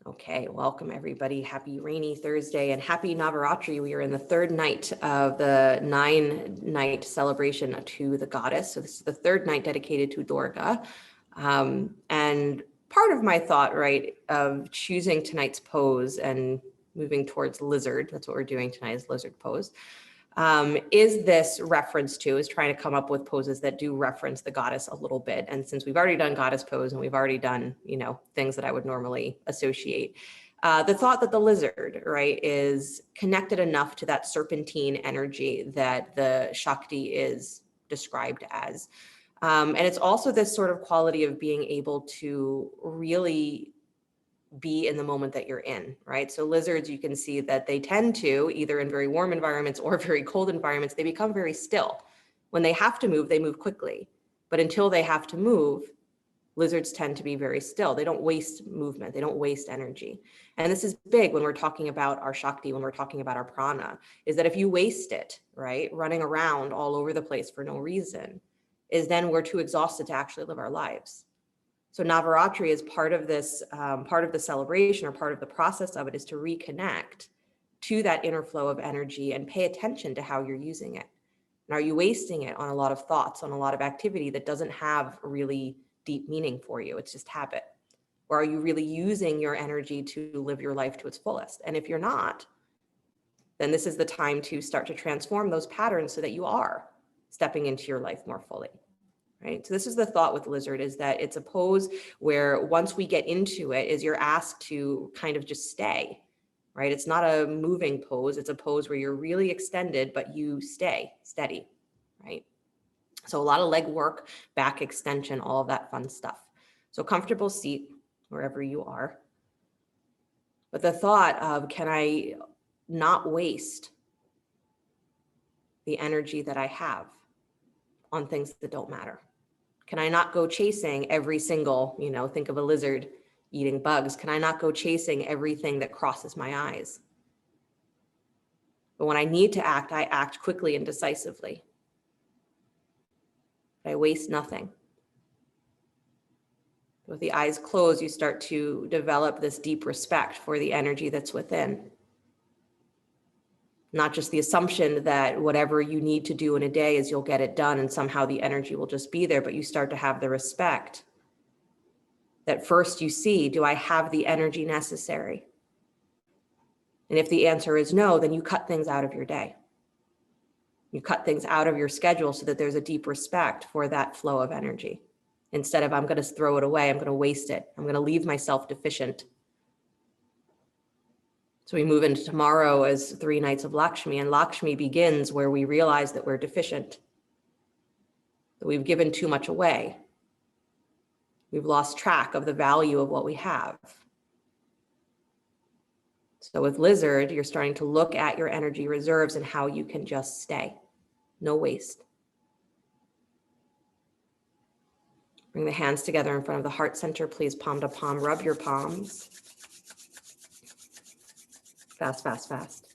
Okay, welcome everybody. Happy rainy Thursday and happy Navaratri. We are in the third night of the 9-night celebration to the goddess. So this is the third night dedicated to Durga. And part of my thought, right, of choosing tonight's pose and moving towards lizard, that's what we're doing tonight is lizard pose, is this reference to, is trying to come up with poses that do reference the goddess a little bit. And since we've already done goddess pose and we've already done, things that I would normally associate, the thought that the lizard, right, is connected enough to that serpentine energy that the Shakti is described as. And it's also this sort of quality of being able to really be in the moment that you're in, right? So lizards, you can see that they tend to, either in very warm environments or very cold environments, they become very still. When they have to move, they move quickly. But until they have to move, lizards tend to be very still. They don't waste movement. They don't waste energy. And this is big when we're talking about our Shakti, when we're talking about our prana, is that if you waste it, right, running around all over the place for no reason, is then we're too exhausted to actually live our lives. So Navaratri is part of this, part of the celebration or part of the process of it is to reconnect to that inner flow of energy and pay attention to how you're using it. And are you wasting it on a lot of thoughts, on a lot of activity that doesn't have really deep meaning for you? It's just habit. Or are you really using your energy to live your life to its fullest? And if you're not, then this is the time to start to transform those patterns so that you are stepping into your life more fully. Right. So this is the thought with lizard, is that it's a pose where once we get into it, is you're asked to kind of just stay, right? It's not a moving pose. It's a pose where you're really extended, but you stay steady, right? So a lot of leg work, back extension, all of that fun stuff. So comfortable seat wherever you are. But the thought of, can I not waste the energy that I have on things that don't matter? Can I not go chasing every single, think of a lizard eating bugs. Can I not go chasing everything that crosses my eyes? But when I need to act, I act quickly and decisively. I waste nothing. With the eyes closed, you start to develop this deep respect for the energy that's within. Not just the assumption that whatever you need to do in a day is you'll get it done and somehow the energy will just be there, but you start to have the respect that first you see, do I have the energy necessary? And if the answer is no, then you cut things out of your day. You cut things out of your schedule so that there's a deep respect for that flow of energy. Instead of, I'm going to throw it away, I'm going to waste it, I'm going to leave myself deficient. So we move into tomorrow as 3 nights of Lakshmi, and Lakshmi begins where we realize that we're deficient, that we've given too much away. We've lost track of the value of what we have. So with lizard, you're starting to look at your energy reserves and how you can just stay. No waste. Bring the hands together in front of the heart center, please, palm to palm. Rub your palms. Fast, fast, fast.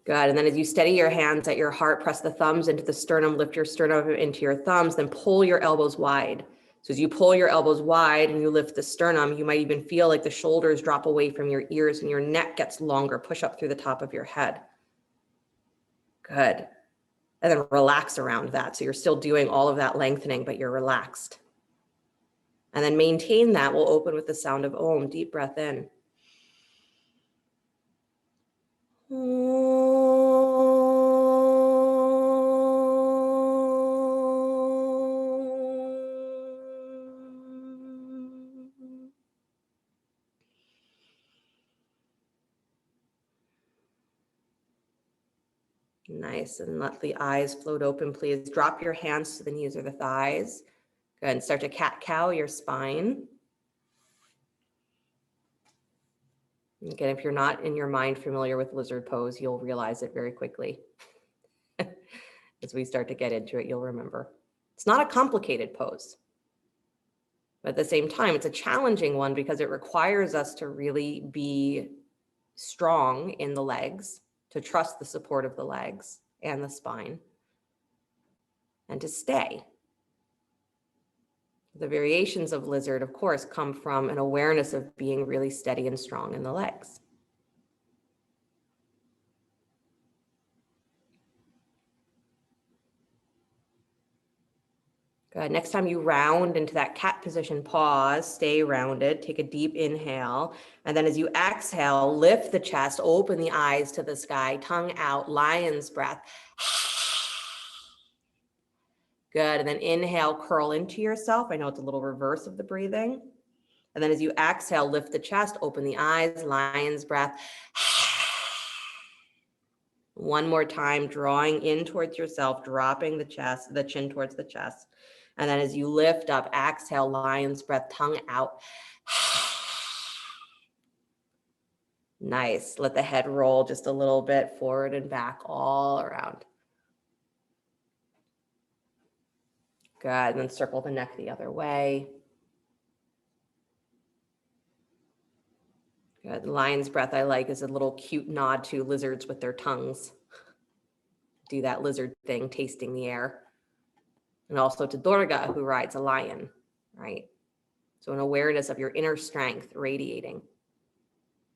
Good. And then as you steady your hands at your heart, press the thumbs into the sternum, lift your sternum into your thumbs, then pull your elbows wide. So as you pull your elbows wide and you lift the sternum, you might even feel like the shoulders drop away from your ears and your neck gets longer. Push up through the top of your head. Good. And then relax around that. So you're still doing all of that lengthening, but you're relaxed. And then maintain that. We'll open with the sound of Om. Deep breath in. Nice. And let the eyes float open, please. Drop your hands to the knees or the thighs. Good. And start to cat-cow your spine. Again, if you're not in your mind familiar with lizard pose, you'll realize it very quickly. As we start to get into it, you'll remember. It's not a complicated pose. But at the same time, it's a challenging one because it requires us to really be strong in the legs, to trust the support of the legs and the spine, and to stay. The variations of lizard, of course, come from an awareness of being really steady and strong in the legs. Good. Next time you round into that cat position, pause, stay rounded, take a deep inhale. And then as you exhale, lift the chest, open the eyes to the sky, tongue out, lion's breath. Good. And then inhale, curl into yourself. I know it's a little reverse of the breathing. And then as you exhale, lift the chest, open the eyes, lion's breath. One more time, drawing in towards yourself, dropping the chin towards the chest. And then as you lift up, exhale, lion's breath, tongue out. Nice. Let the head roll just a little bit forward and back all around. Good. And then circle the neck the other way. Good. Lion's breath I like is a little cute nod to lizards with their tongues. Do that lizard thing, tasting the air. And also to Durga, who rides a lion, right? So an awareness of your inner strength radiating.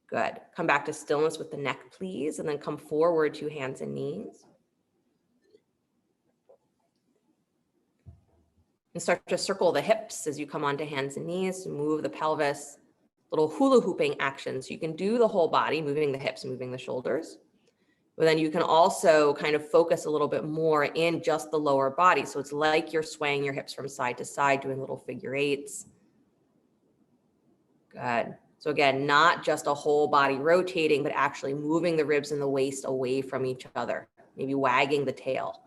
Good. Come back to stillness with the neck, please. And then come forward to hands and knees. And start to circle the hips as you come onto hands and knees. Move the pelvis. Little hula hooping actions. You can do the whole body, moving the hips, moving the shoulders. But then you can also kind of focus a little bit more in just the lower body. So it's like you're swaying your hips from side to side, doing little figure eights. Good. So again, not just a whole body rotating, but actually moving the ribs and the waist away from each other, maybe wagging the tail.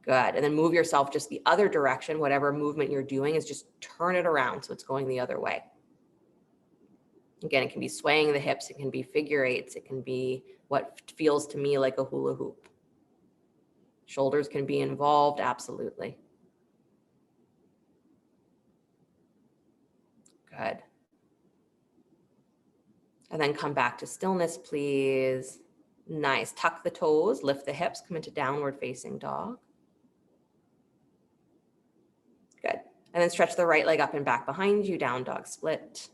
Good. And then move yourself just the other direction. Whatever movement you're doing is just turn it around so it's going the other way. Again, it can be swaying the hips, it can be figure eights, it can be what feels to me like a hula hoop. Shoulders can be involved, absolutely. Good. And then come back to stillness, please. Nice. Tuck the toes, lift the hips, come into downward facing dog. Good. And then stretch the right leg up and back behind you, down dog split.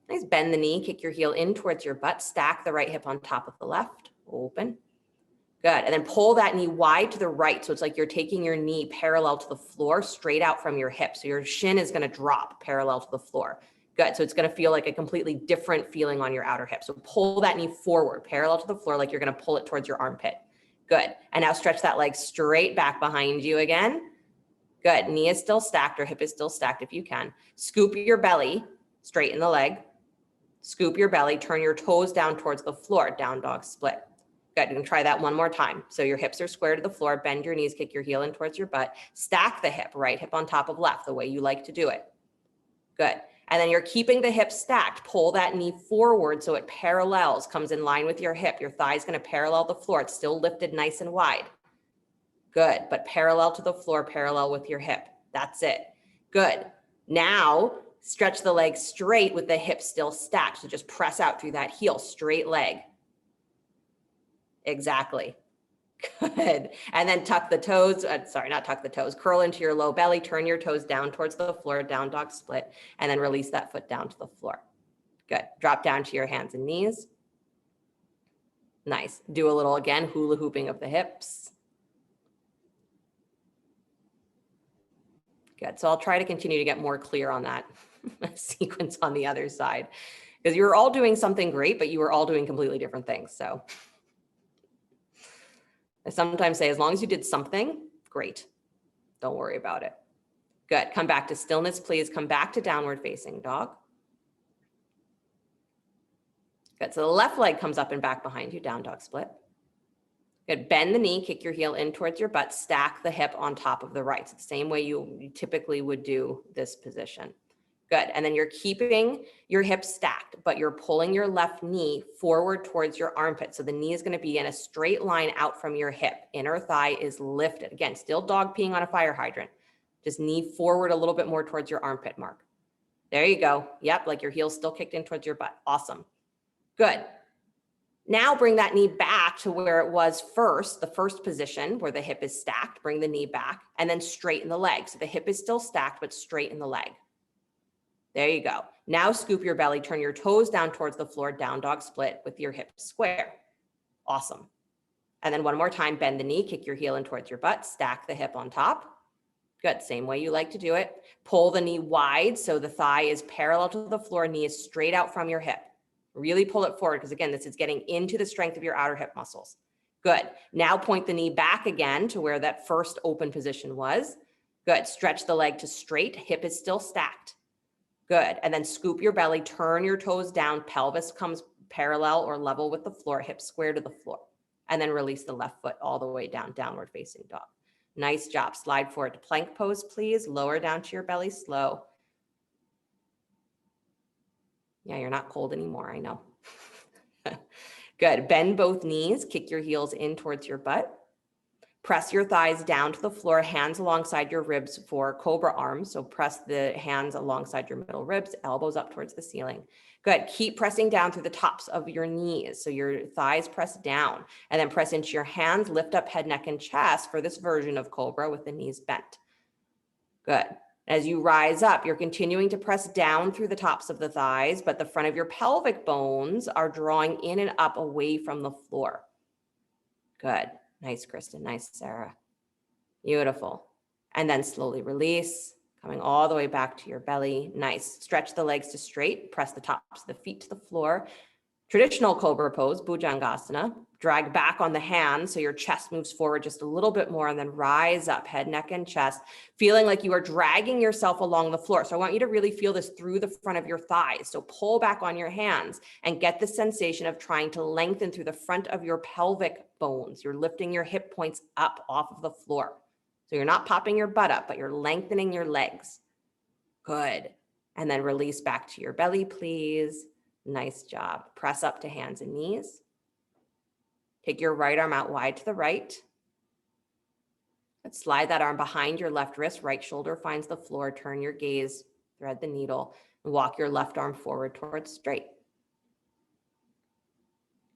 Nice. Bend the knee, kick your heel in towards your butt, stack the right hip on top of the left, open. Good. And then pull that knee wide to the right. So it's like you're taking your knee parallel to the floor, straight out from your hip. So your shin is going to drop parallel to the floor. Good. So it's going to feel like a completely different feeling on your outer hip. So pull that knee forward, parallel to the floor, like you're going to pull it towards your armpit. Good. And now stretch that leg straight back behind you again. Good. Knee is still stacked or hip is still stacked if you can. Scoop your belly, straighten the leg. Scoop your belly, turn your toes down towards the floor, down dog split. Good, you can try that one more time. So your hips are square to the floor, bend your knees, kick your heel in towards your butt, stack the hip, right hip on top of left, the way you like to do it. Good, and then you're keeping the hip stacked, pull that knee forward so it parallels, comes in line with your hip. Your thigh is gonna parallel the floor. It's still lifted nice and wide. Good, but parallel to the floor, parallel with your hip. That's it. Good, now, stretch the leg straight with the hip still stacked. So just press out through that heel, straight leg. Exactly. Good. And then tuck the toes, not tuck the toes, curl into your low belly, turn your toes down towards the floor, down dog split, and then release that foot down to the floor. Good. Drop down to your hands and knees. Nice. Do a little, again, hula hooping of the hips. Good. So I'll try to continue to get more clear on that sequence on the other side, because you were all doing something great, but you were all doing completely different things. So I sometimes say, as long as you did something, great. Don't worry about it. Good. Come back to stillness, please. Come back to downward facing dog. Good. So the left leg comes up and back behind you, down dog split. Good. Bend the knee, kick your heel in towards your butt, stack the hip on top of the right. It's the same way you typically would do this position. Good. And then you're keeping your hips stacked, but you're pulling your left knee forward towards your armpit. So the knee is going to be in a straight line out from your hip. Inner thigh is lifted. Again, still dog peeing on a fire hydrant. Just knee forward a little bit more towards your armpit mark. There you go. Yep, like your heel's still kicked in towards your butt. Awesome. Good. Now bring that knee back to where it was first, the first position where the hip is stacked. Bring the knee back and then straighten the leg. So the hip is still stacked, but straighten the leg. There you go. Now scoop your belly, turn your toes down towards the floor, down dog split with your hips square. Awesome. And then one more time, bend the knee, kick your heel in towards your butt, stack the hip on top. Good, same way you like to do it. Pull the knee wide so the thigh is parallel to the floor, knee is straight out from your hip. Really pull it forward because again, this is getting into the strength of your outer hip muscles. Good. Now point the knee back again to where that first open position was. Good. Stretch the leg to straight. Hip is still stacked. Good. And then scoop your belly, turn your toes down. Pelvis comes parallel or level with the floor, hips square to the floor. And then release the left foot all the way down, downward facing dog. Nice job. Slide forward to plank pose, please. Lower down to your belly, slow. Yeah, you're not cold anymore, I know. Good. Bend both knees, kick your heels in towards your butt. Press your thighs down to the floor, hands alongside your ribs for Cobra Arms. So press the hands alongside your middle ribs, elbows up towards the ceiling. Good. Keep pressing down through the tops of your knees. So your thighs press down and then press into your hands, lift up head, neck, and chest for this version of Cobra with the knees bent. Good. As you rise up, you're continuing to press down through the tops of the thighs, but the front of your pelvic bones are drawing in and up away from the floor. Good. Nice, Kristen. Nice, Sarah. Beautiful. And then slowly release, coming all the way back to your belly. Nice. Stretch the legs to straight. Press the tops of the feet to the floor. Traditional Cobra Pose, Bhujangasana. Drag back on the hands so your chest moves forward just a little bit more and then rise up, head, neck, and chest, feeling like you are dragging yourself along the floor. So I want you to really feel this through the front of your thighs. So pull back on your hands and get the sensation of trying to lengthen through the front of your pelvic bones. You're lifting your hip points up off of the floor. So you're not popping your butt up, but you're lengthening your legs. Good. And then release back to your belly, please. Nice job. Press up to hands and knees. Take your right arm out wide to the right. Let's slide that arm behind your left wrist. Right shoulder finds the floor. Turn your gaze, thread the needle, and walk your left arm forward towards straight.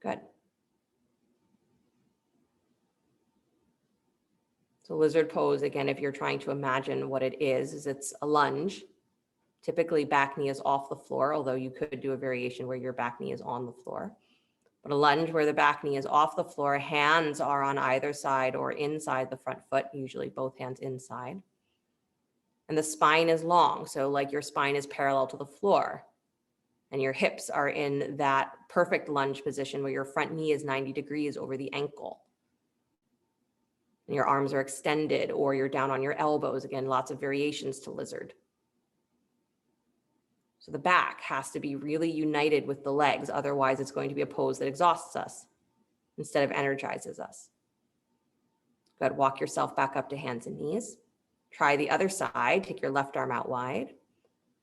Good. So lizard pose, again, if you're trying to imagine what it is it's a lunge. Typically back knee is off the floor, although you could do a variation where your back knee is on the floor. But a lunge where the back knee is off the floor, hands are on either side or inside the front foot, usually both hands inside. And the spine is long, so like your spine is parallel to the floor. And your hips are in that perfect lunge position where your front knee is 90 degrees over the ankle. And your arms are extended or you're down on your elbows. Again, lots of variations to lizard. So the back has to be really united with the legs. Otherwise, it's going to be a pose that exhausts us instead of energizes us. Good. Walk yourself back up to hands and knees. Try the other side. Take your left arm out wide.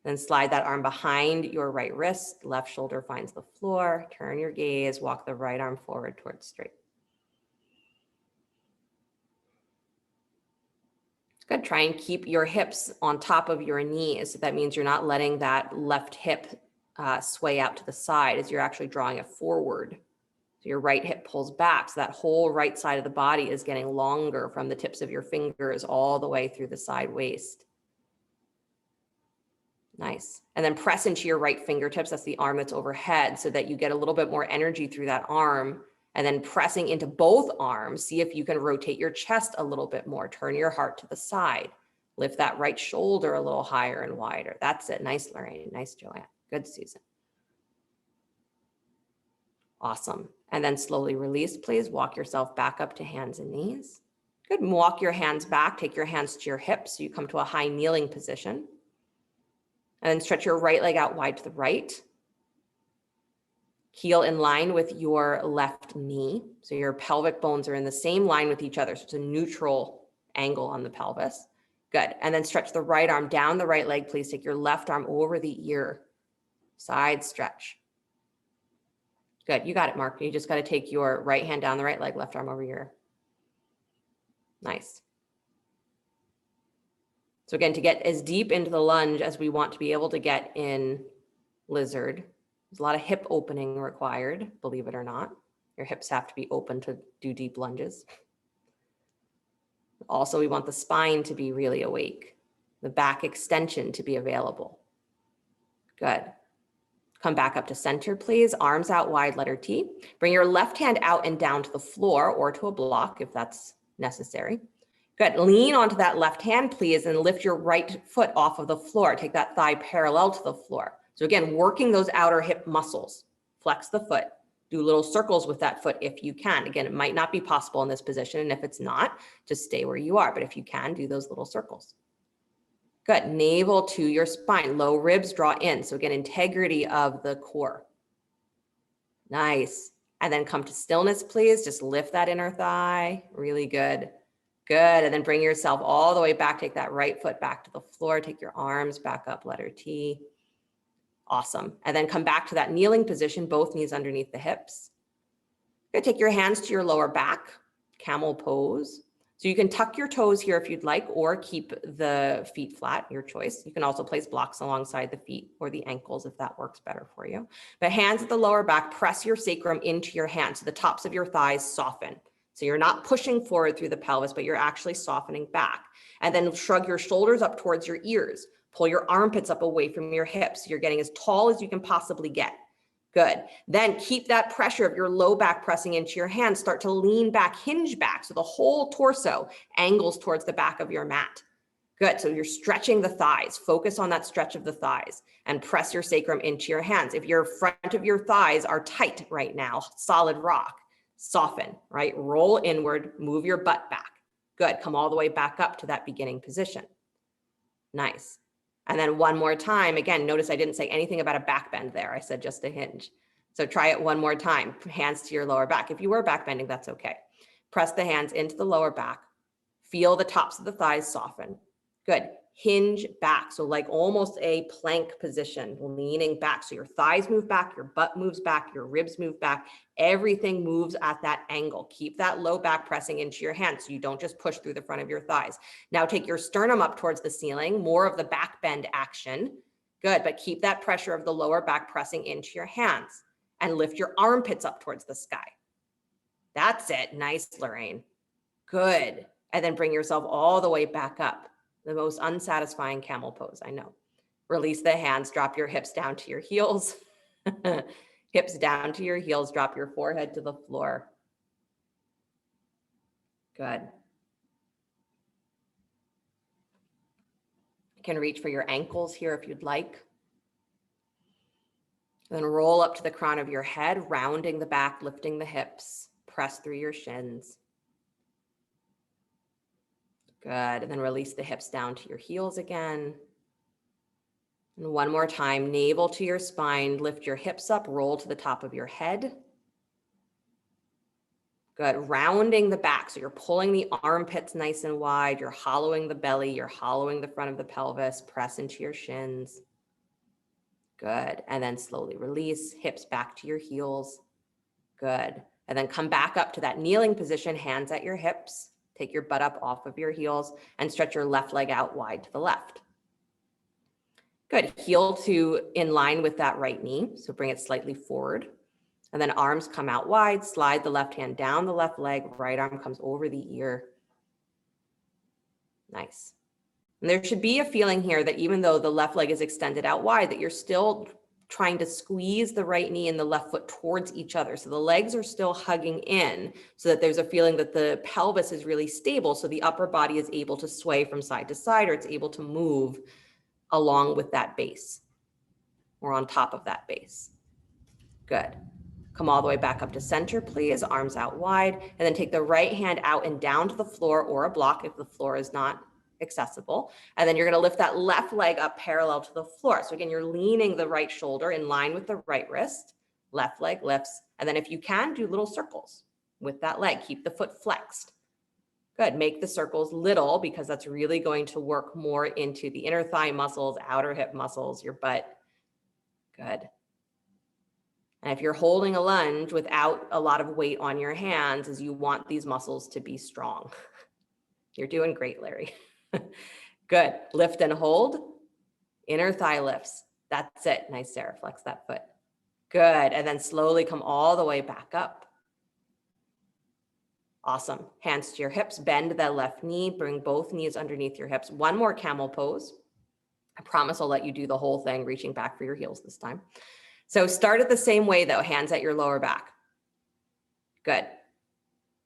Then slide that arm behind your right wrist. Left shoulder finds the floor. Turn your gaze. Walk the right arm forward towards straight. Good. Try and keep your hips on top of your knees. That means you're not letting that left hip sway out to the side as you're actually drawing it forward. So your right hip pulls back. So that whole right side of the body is getting longer from the tips of your fingers all the way through the side waist. Nice. And then press into your right fingertips. That's the arm that's overhead so that you get a little bit more energy through that arm. And then pressing into both arms, see if you can rotate your chest a little bit more. Turn your heart to the side. Lift that right shoulder a little higher and wider. That's it. Nice, Lorraine. Nice, Joanne. Good, Susan. Awesome. And then slowly release, please. Walk yourself back up to hands and knees. Good. Walk your hands back. Take your hands to your hips so you come to a high kneeling position. And then stretch your right leg out wide to the right. Heel in line with your left knee. So your pelvic bones are in the same line with each other. So it's a neutral angle on the pelvis. Good. And then stretch the right arm down the right leg. Please take your left arm over the ear. Side stretch. Good. You got it, Mark. You just got to take your right hand down the right leg, left arm over your ear. Nice. So again, to get as deep into the lunge as we want to be able to get in lizard, there's a lot of hip opening required, believe it or not. Your hips have to be open to do deep lunges. Also, we want the spine to be really awake, the back extension to be available. Good. Come back up to center, please. Arms out wide, letter T. Bring your left hand out and down to the floor or to a block if that's necessary. Good. Lean onto that left hand, please, and lift your right foot off of the floor. Take that thigh parallel to the floor. So again, working those outer hip muscles. Flex the foot. Do little circles with that foot if you can. Again, it might not be possible in this position, and if it's not, just stay where you are. But if you can, do those little circles. Good. Navel to your spine. Low ribs draw in. So again, integrity of the core. Nice. And then come to stillness, please. Just lift that inner thigh. Really good. Good. And then bring yourself all the way back. Take that right foot back to the floor. Take your arms back up, letter T. Awesome. And then come back to that kneeling position, both knees underneath the hips. Good. Take your hands to your lower back, camel pose. So you can tuck your toes here if you'd like, or keep the feet flat, your choice. You can also place blocks alongside the feet or the ankles if that works better for you. But hands at the lower back, press your sacrum into your hands. So the tops of your thighs soften. So you're not pushing forward through the pelvis, but you're actually softening back. And then shrug your shoulders up towards your ears. Pull your armpits up away from your hips. You're getting as tall as you can possibly get. Good. Then keep that pressure of your low back pressing into your hands. Start to lean back, hinge back. So the whole torso angles towards the back of your mat. Good. So you're stretching the thighs. Focus on that stretch of the thighs and press your sacrum into your hands. If your front of your thighs are tight right now, solid rock, soften, right? Roll inward, move your butt back. Good. Come all the way back up to that beginning position. Nice. And then one more time, again, notice I didn't say anything about a back bend there. I said just a hinge. So try it one more time. Hands to your lower back. If you were back bending, that's okay. Press the hands into the lower back. Feel the tops of the thighs soften. Good. Hinge back. So like almost a plank position, leaning back. So your thighs move back, your butt moves back, your ribs move back. Everything moves at that angle. Keep that low back pressing into your hands so you don't just push through the front of your thighs. Now take your sternum up towards the ceiling, more of the back bend action. Good, but keep that pressure of the lower back pressing into your hands and lift your armpits up towards the sky. That's it. Nice, Lorraine. Good. And then bring yourself all the way back up. The most unsatisfying camel pose, I know. Release the hands, drop your hips down to your heels. Hips down to your heels, drop your forehead to the floor. Good. You can reach for your ankles here if you'd like. Then roll up to the crown of your head, rounding the back, lifting the hips. Press through your shins. Good. And then release the hips down to your heels again. And one more time, navel to your spine, lift your hips up, roll to the top of your head. Good. Rounding the back. So you're pulling the armpits nice and wide. You're hollowing the belly. You're hollowing the front of the pelvis. Press into your shins. Good. And then slowly release, hips back to your heels. Good. And then come back up to that kneeling position, hands at your hips. Take your butt up off of your heels and stretch your left leg out wide to the left. Good. Heel to in line with that right knee. So bring it slightly forward. And then arms come out wide. Slide the left hand down the left leg. Right arm comes over the ear. Nice. And there should be a feeling here that even though the left leg is extended out wide, that you're still trying to squeeze the right knee and the left foot towards each other. So the legs are still hugging in so that there's a feeling that the pelvis is really stable. So the upper body is able to sway from side to side, or it's able to move along with that base or on top of that base. Good. Come all the way back up to center, please. Arms out wide. And then take the right hand out and down to the floor or a block if the floor is not accessible. And then you're going to lift that left leg up parallel to the floor. So again, you're leaning the right shoulder in line with the right wrist. Left leg lifts. And then if you can, do little circles with that leg. Keep the foot flexed. Good. Make the circles little because that's really going to work more into the inner thigh muscles, outer hip muscles, your butt. Good. And if you're holding a lunge without a lot of weight on your hands, is you want these muscles to be strong. You're doing great, Larry. Good. Lift and hold. Inner thigh lifts. That's it. Nice, Sarah. Flex that foot. Good. And then slowly come all the way back up. Awesome. Hands to your hips, bend the left knee, bring both knees underneath your hips. One more camel pose. I promise I'll let you do the whole thing, reaching back for your heels this time. So start it the same way though, hands at your lower back. Good.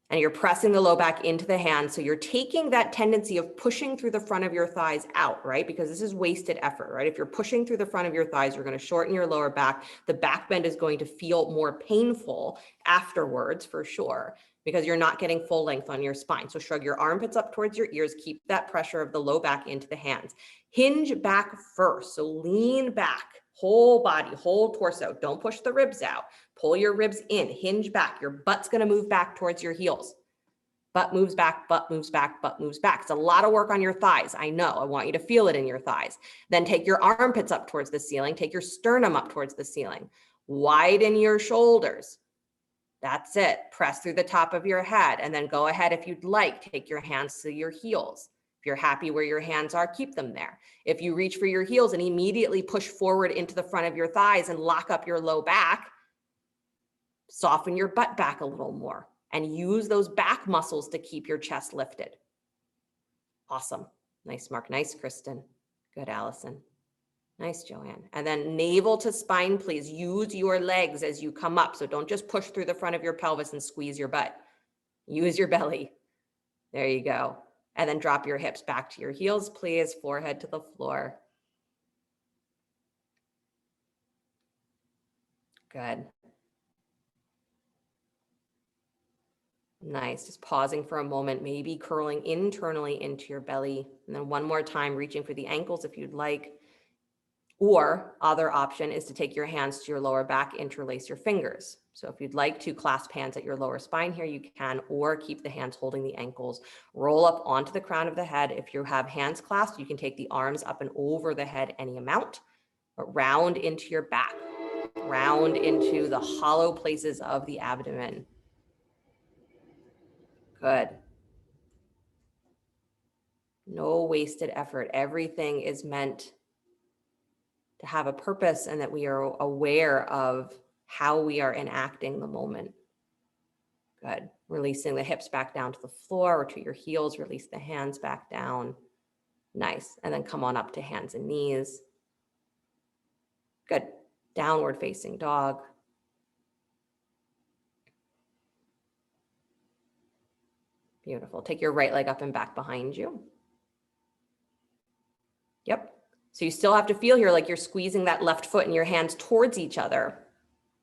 And you're pressing the low back into the hands. So you're taking that tendency of pushing through the front of your thighs out, right? Because this is wasted effort, right? If you're pushing through the front of your thighs, you're going to shorten your lower back. The back bend is going to feel more painful afterwards for sure, because you're not getting full length on your spine. So shrug your armpits up towards your ears. Keep that pressure of the low back into the hands. Hinge back first. So lean back, whole body, whole torso. Don't push the ribs out. Pull your ribs in, hinge back. Your butt's going to move back towards your heels. Butt moves back, butt moves back, butt moves back. It's a lot of work on your thighs. I know. I want you to feel it in your thighs. Then take your armpits up towards the ceiling. Take your sternum up towards the ceiling. Widen your shoulders. That's it. Press through the top of your head. And then go ahead, if you'd like, take your hands to your heels. If you're happy where your hands are, keep them there. If you reach for your heels and immediately push forward into the front of your thighs and lock up your low back, soften your butt back a little more and use those back muscles to keep your chest lifted. Awesome. Nice, Mark. Nice, Kristen. Good, Allison. Nice, Joanne. And then navel to spine, please. Use your legs as you come up. So don't just push through the front of your pelvis and squeeze your butt. Use your belly. There you go. And then drop your hips back to your heels, please. Forehead to the floor. Good. Nice. Just pausing for a moment, maybe curling internally into your belly. And then one more time, reaching for the ankles if you'd like. Or other option is to take your hands to your lower back, interlace your fingers. So if you'd like to clasp hands at your lower spine here, you can, or keep the hands holding the ankles. Roll up onto the crown of the head. If you have hands clasped, you can take the arms up and over the head any amount, but round into your back, round into the hollow places of the abdomen. Good. No wasted effort. Everything is meant to have a purpose and that we are aware of how we are enacting the moment. Good. Releasing the hips back down to the floor or to your heels. Release the hands back down. Nice. And then come on up to hands and knees. Good. Downward facing dog. Beautiful. Take your right leg up and back behind you. Yep. So you still have to feel here like you're squeezing that left foot and your hands towards each other.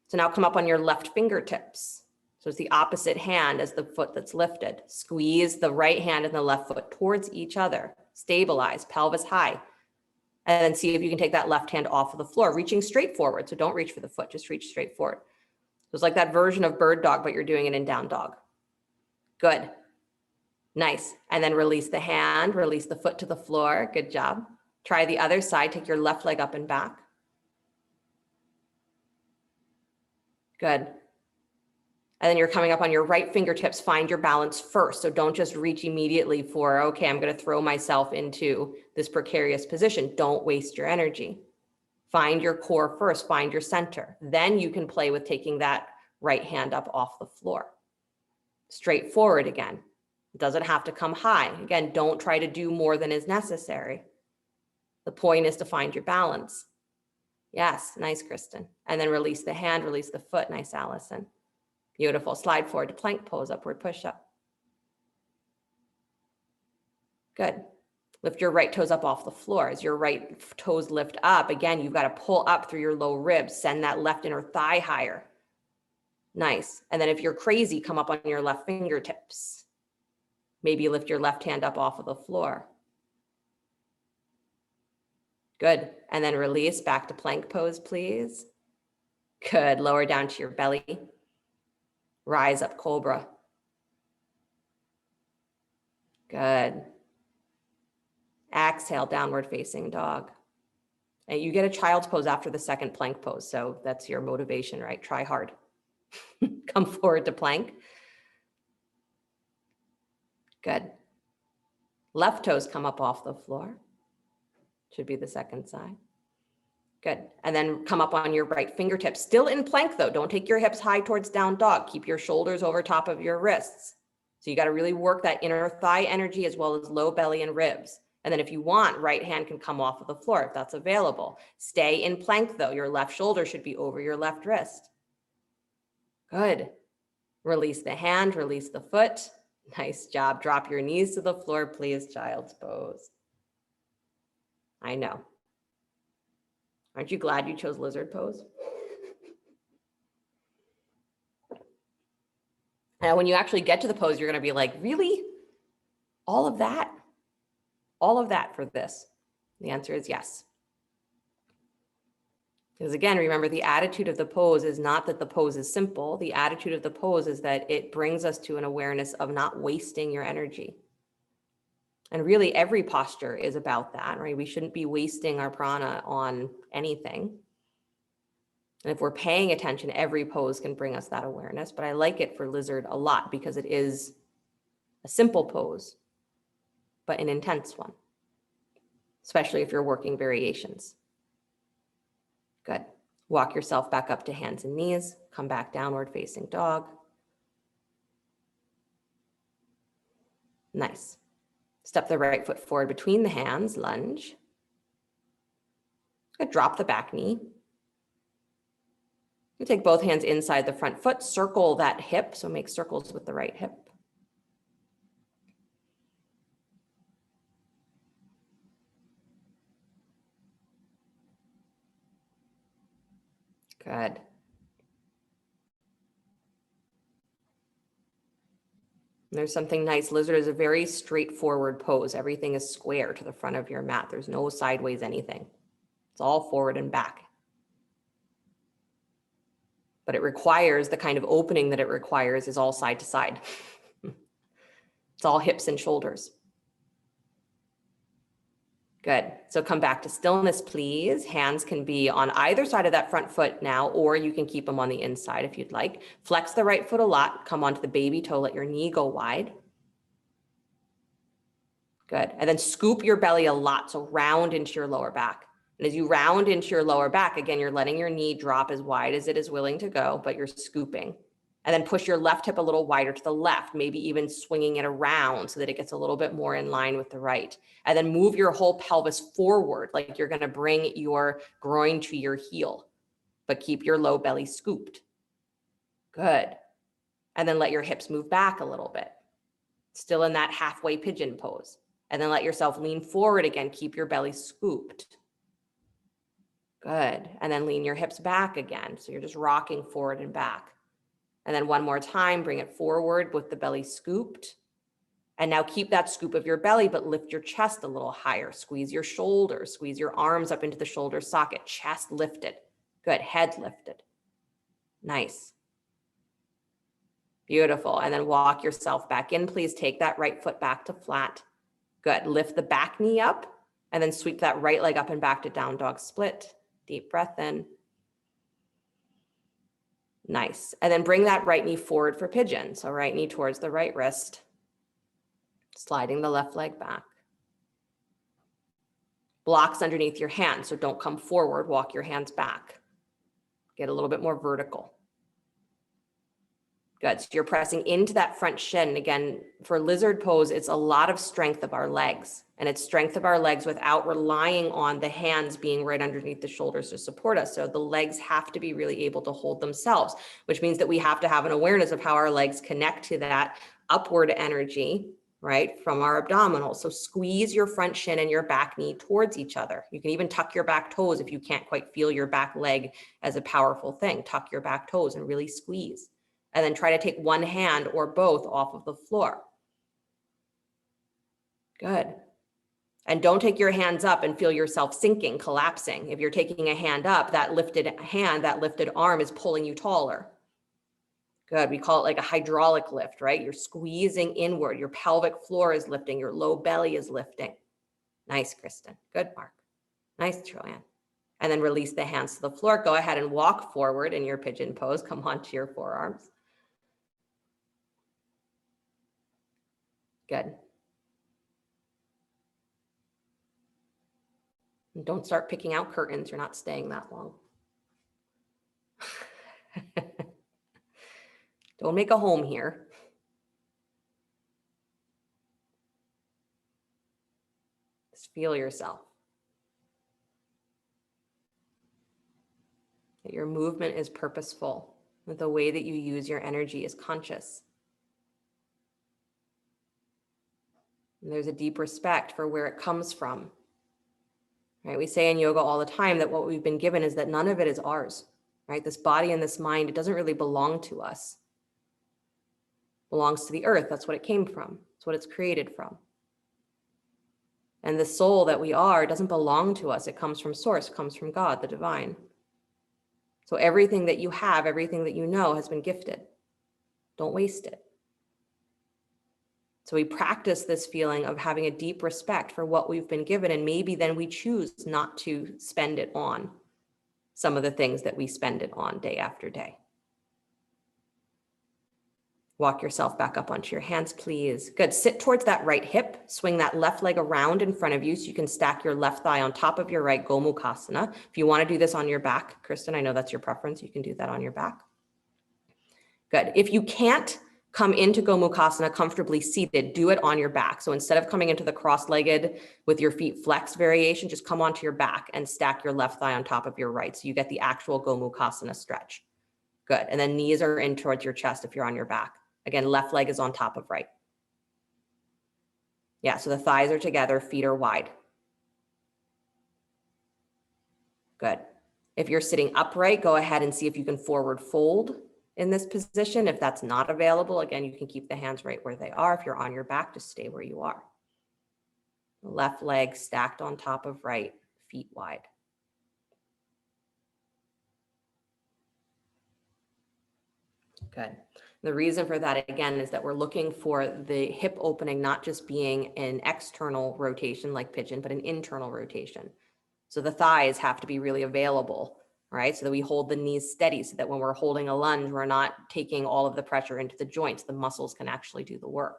So now come up on your left fingertips. So it's the opposite hand as the foot that's lifted. Squeeze the right hand and the left foot towards each other. Stabilize, pelvis high. And then see if you can take that left hand off of the floor, reaching straight forward. So don't reach for the foot, just reach straight forward. So it's like that version of bird dog, but you're doing it in down dog. Good. Nice. And then release the hand, release the foot to the floor. Good job. Try the other side. Take your left leg up and back. Good. And then you're coming up on your right fingertips. Find your balance first. So don't just reach immediately for, okay, I'm going to throw myself into this precarious position. Don't waste your energy. Find your core first. Find your center. Then you can play with taking that right hand up off the floor. Straight forward again. It doesn't have to come high. Again, don't try to do more than is necessary. The point is to find your balance. Yes, nice, Kristen. And then release the hand, release the foot. Nice, Allison. Beautiful. Slide forward to plank pose, upward push-up. Good. Lift your right toes up off the floor. As your right toes lift up, again, you've got to pull up through your low ribs. Send that left inner thigh higher. Nice. And then if you're crazy, come up on your left fingertips. Maybe lift your left hand up off of the floor. Good. And then release back to plank pose, please. Good. Lower down to your belly. Rise up, cobra. Good. Exhale, downward facing dog. And you get a child's pose after the second plank pose. So that's your motivation, right? Try hard. Come forward to plank. Good. Left toes come up off the floor. Should be the second side. Good. And then come up on your right fingertips. Still in plank though. Don't take your hips high towards down dog. Keep your shoulders over top of your wrists. So you got to really work that inner thigh energy as well as low belly and ribs. And then if you want, right hand can come off of the floor if that's available. Stay in plank though. Your left shoulder should be over your left wrist. Good. Release the hand, release the foot. Nice job. Drop your knees to the floor, please. Child's pose. I know. Aren't you glad you chose lizard pose? Now, when you actually get to the pose, you're going to be like, really? All of that? All of that for this? The answer is yes. Because again, remember, the attitude of the pose is not that the pose is simple. The attitude of the pose is that it brings us to an awareness of not wasting your energy. And really every posture is about that, right? We shouldn't be wasting our prana on anything. And if we're paying attention, every pose can bring us that awareness. But I like it for lizard a lot because it is a simple pose, but an intense one, especially if you're working variations. Good. Walk yourself back up to hands and knees. Come back downward facing dog. Nice. Step the right foot forward between the hands, lunge. Good. Drop the back knee. You take both hands inside the front foot, circle that hip. So make circles with the right hip. Good. There's something nice. Lizard is a very straightforward pose. Everything is square to the front of your mat. There's no sideways anything. It's all forward and back. But it requires the kind of opening that it requires is all side to side. It's all hips and shoulders. Good. So come back to stillness, please. Hands can be on either side of that front foot now, or you can keep them on the inside if you'd like. Flex the right foot a lot. Come onto the baby toe. Let your knee go wide. Good. And then scoop your belly a lot. So round into your lower back. And as you round into your lower back, again, you're letting your knee drop as wide as it is willing to go, but you're scooping. And then push your left hip a little wider to the left, maybe even swinging it around so that it gets a little bit more in line with the right. And then move your whole pelvis forward, like you're going to bring your groin to your heel, but keep your low belly scooped. Good. And then let your hips move back a little bit. Still in that halfway pigeon pose. And then let yourself lean forward again. Keep your belly scooped. Good. And then lean your hips back again. So you're just rocking forward and back. And then one more time, bring it forward with the belly scooped. And now keep that scoop of your belly, but lift your chest a little higher. Squeeze your shoulders, squeeze your arms up into the shoulder socket, chest lifted. Good, head lifted. Nice. Beautiful. And then walk yourself back in. Please take that right foot back to flat. Good. Lift the back knee up and then sweep that right leg up and back to down dog split. Deep breath in. Nice. And then bring that right knee forward for pigeon. So right knee towards the right wrist, sliding the left leg back. Blocks underneath your hands. So don't come forward, walk your hands back. Get a little bit more vertical. Good. So you're pressing into that front shin. Again, for lizard pose, it's a lot of strength of our legs, and it's strength of our legs without relying on the hands being right underneath the shoulders to support us. So the legs have to be really able to hold themselves, which means that we have to have an awareness of how our legs connect to that upward energy, right, from our abdominals. So squeeze your front shin and your back knee towards each other. You can even tuck your back toes if you can't quite feel your back leg as a powerful thing. Tuck your back toes and really squeeze. And then try to take one hand or both off of the floor. Good. And don't take your hands up and feel yourself sinking, collapsing. If you're taking a hand up, that lifted hand, that lifted arm is pulling you taller. Good. We call it like a hydraulic lift, right? You're squeezing inward. Your pelvic floor is lifting. Your low belly is lifting. Nice, Kristen. Good, Mark. Nice, Joanne. And then release the hands to the floor. Go ahead and walk forward in your pigeon pose. Come onto your forearms. Good. And don't start picking out curtains. You're not staying that long. Don't make a home here. feel yourself. That your movement is purposeful, that the way that you use your energy is conscious. And there's a deep respect for where it comes from. Right? We say in yoga all the time that what we've been given is that none of it is ours. Right? This body and this mind, it doesn't really belong to us. It belongs to the earth. That's what it came from. It's what it's created from. And the soul that we are doesn't belong to us. It comes from source, it comes from God, the divine. So everything that you have, everything that you know has been gifted. Don't waste it. So we practice this feeling of having a deep respect for what we've been given, and maybe then we choose not to spend it on some of the things that we spend it on day after day. Walk yourself back up onto your hands, please. Good. Sit towards that right hip. Swing that left leg around in front of you so you can stack your left thigh on top of your right, Gomukhasana. If you want to do this on your back, Kristen, I know that's your preference. You can do that on your back. Good. If you can't come into Gomukhasana comfortably seated, do it on your back. So instead of coming into the cross-legged with your feet flexed variation, just come onto your back and stack your left thigh on top of your right. So you get the actual Gomukhasana stretch. Good. And then knees are in towards your chest if you're on your back. Again, left leg is on top of right. Yeah, so the thighs are together, feet are wide. Good. If you're sitting upright, go ahead and see if you can forward fold in this position. If that's not available, again, you can keep the hands right where they are. If you're on your back, just stay where you are. Left leg stacked on top of right, feet wide. Good. The reason for that, again, is that we're looking for the hip opening not just being an external rotation like pigeon, but an internal rotation. So the thighs have to be really available, right? So that we hold the knees steady so that when we're holding a lunge, we're not taking all of the pressure into the joints. The muscles can actually do the work.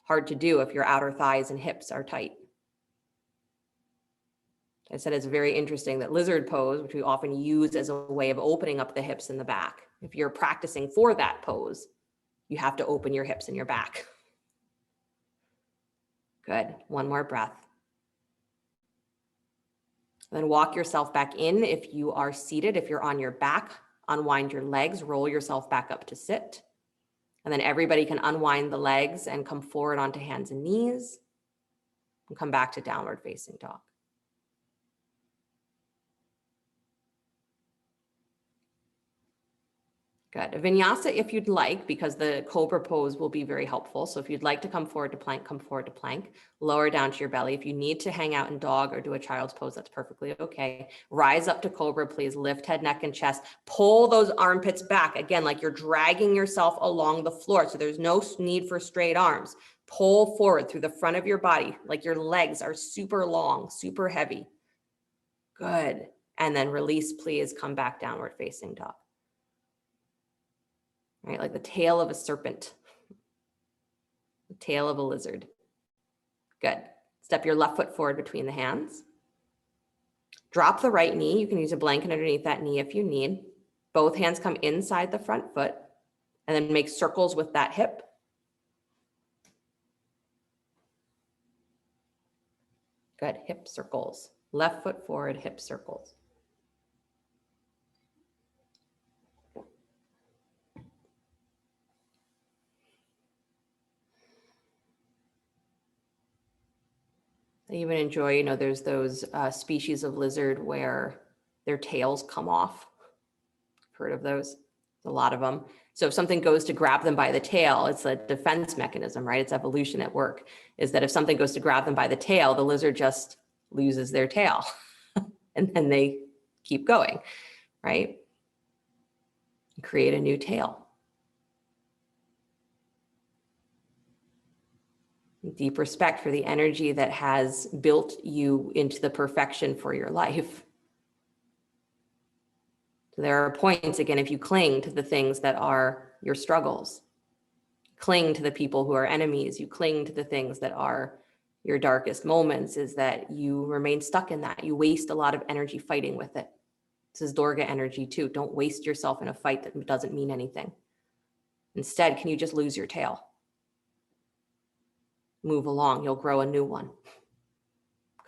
Hard to do if your outer thighs and hips are tight. I said it's very interesting that lizard pose, which we often use as a way of opening up the hips and the back. If you're practicing for that pose, you have to open your hips and your back. Good. One more breath. Then walk yourself back in if you are seated. If you're on your back, unwind your legs, roll yourself back up to sit. And then everybody can unwind the legs and come forward onto hands and knees and come back to downward facing dog. Good. Vinyasa if you'd like, because the Cobra Pose will be very helpful. So if you'd like to come forward to plank, come forward to plank. Lower down to your belly. If you need to hang out in dog or do a child's pose, that's perfectly okay. Rise up to Cobra, please. Lift head, neck, and chest. Pull those armpits back. Again, like you're dragging yourself along the floor. So there's no need for straight arms. Pull forward through the front of your body, like your legs are super long, super heavy. Good. And then release, please. Come back downward facing dog. Right, like the tail of a serpent, the tail of a lizard. Good. Step your left foot forward between the hands. Drop the right knee. You can use a blanket underneath that knee if you need. Both hands come inside the front foot and then make circles with that hip. Good. Hip circles. Left foot forward, hip circles. I even enjoy, there's those species of lizard where their tails come off. Heard of those? A lot of them. So if something goes to grab them by the tail, it's a defense mechanism, right? It's evolution at work, is that if something goes to grab them by the tail, the lizard just loses their tail and then they keep going, right? Create a new tail. Deep respect for the energy that has built you into the perfection for your life. So there are points, again, if you cling to the things that are your struggles, cling to the people who are enemies, you cling to the things that are your darkest moments, is that you remain stuck in that. You waste a lot of energy fighting with it. This is Durga energy too. Don't waste yourself in a fight that doesn't mean anything. Instead, can you just lose your tail? Move along, you'll grow a new one.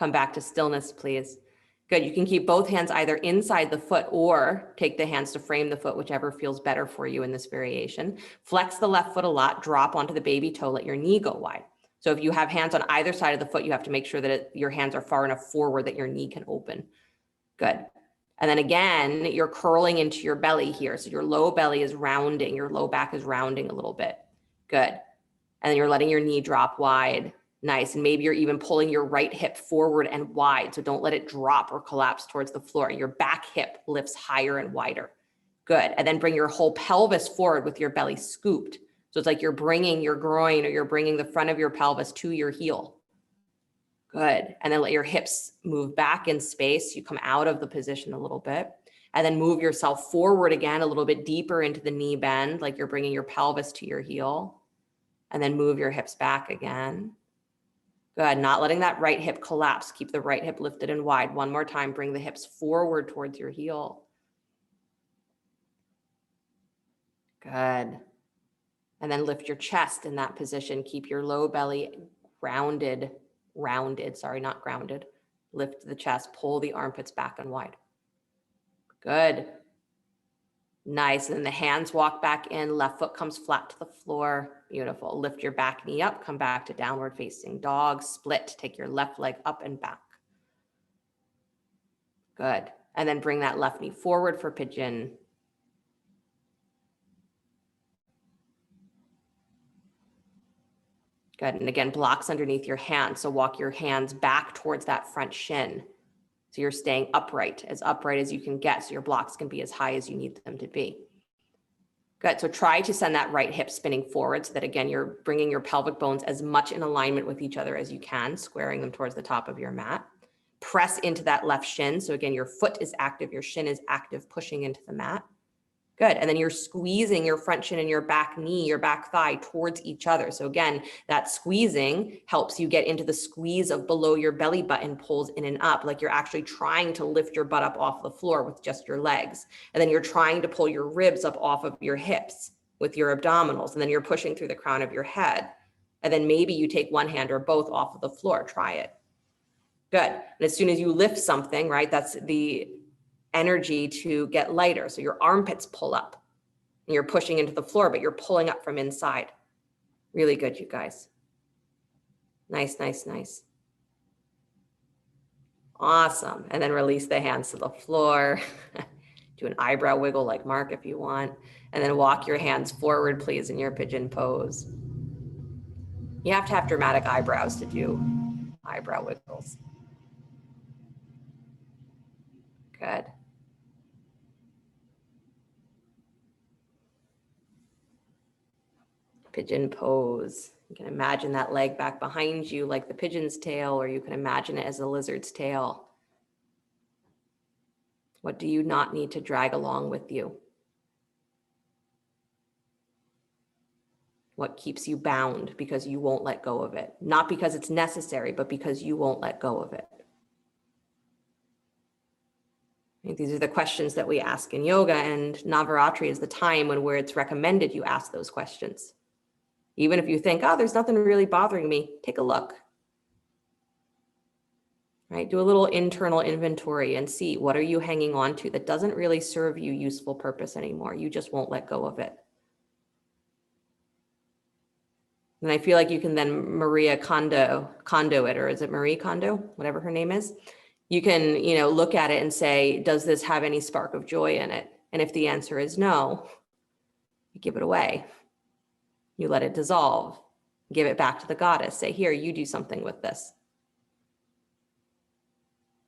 Come back to stillness, please. Good. You can keep both hands either inside the foot or take the hands to frame the foot, whichever feels better for you in this variation. Flex the left foot a lot, drop onto the baby toe, let your knee go wide. So if you have hands on either side of the foot, you have to make sure that your hands are far enough forward that your knee can open. Good. And then again, you're curling into your belly here. So your low belly is rounding, your low back is rounding a little bit. Good. And then you're letting your knee drop wide. Nice. And maybe you're even pulling your right hip forward and wide. So don't let it drop or collapse towards the floor. Your back hip lifts higher and wider. Good. And then bring your whole pelvis forward with your belly scooped. So it's like you're bringing your groin or you're bringing the front of your pelvis to your heel. Good. And then let your hips move back in space. You come out of the position a little bit and then move yourself forward again, a little bit deeper into the knee bend, like you're bringing your pelvis to your heel, and then move your hips back again. Good. Not letting that right hip collapse. Keep the right hip lifted and wide. One more time. Bring the hips forward towards your heel. Good. And then lift your chest in that position. Keep your low belly rounded, sorry, not grounded. Lift the chest, pull the armpits back and wide. Good. Nice. And then the hands walk back in, left foot comes flat to the floor. Beautiful. Lift your back knee up, come back to downward facing dog, split, take your left leg up and back. Good. And then bring that left knee forward for pigeon. Good. And again, blocks underneath your hands. So walk your hands back towards that front shin. So you're staying upright as you can get. So your blocks can be as high as you need them to be. Good. So try to send that right hip spinning forward so that again, you're bringing your pelvic bones as much in alignment with each other as you can, squaring them towards the top of your mat. Press into that left shin. So again, your foot is active, your shin is active, pushing into the mat. Good. And then you're squeezing your front shin and your back knee, your back thigh towards each other. So again, that squeezing helps you get into the squeeze of below your belly button, pulls in and up, like you're actually trying to lift your butt up off the floor with just your legs. And then you're trying to pull your ribs up off of your hips with your abdominals. And then you're pushing through the crown of your head. And then maybe you take one hand or both off of the floor. Try it. Good. And as soon as you lift something, right, that's the energy to get lighter. So your armpits pull up and you're pushing into the floor, but you're pulling up from inside. Really good, you guys. Nice, nice, nice. Awesome. And then release the hands to the floor. Do an eyebrow wiggle like Mark if you want. And then walk your hands forward, please, in your pigeon pose. You have to have dramatic eyebrows to do eyebrow wiggles. Good. Pigeon pose. You can imagine that leg back behind you like the pigeon's tail, or you can imagine it as a lizard's tail. What do you not need to drag along with you? What keeps you bound because you won't let go of it? Not because it's necessary, but because you won't let go of it. I think these are the questions that we ask in yoga, and Navaratri is the time where it's recommended you ask those questions. Even if you think, oh, there's nothing really bothering me, take a look. Right? Do a little internal inventory and see what are you hanging on to that doesn't really serve you useful purpose anymore. You just won't let go of it. And I feel like you can then Maria Kondo it, or is it Marie Kondo, whatever her name is. You can, look at it and say, does this have any spark of joy in it? And if the answer is no, you give it away. You let it dissolve, give it back to the goddess. Say, here, you do something with this.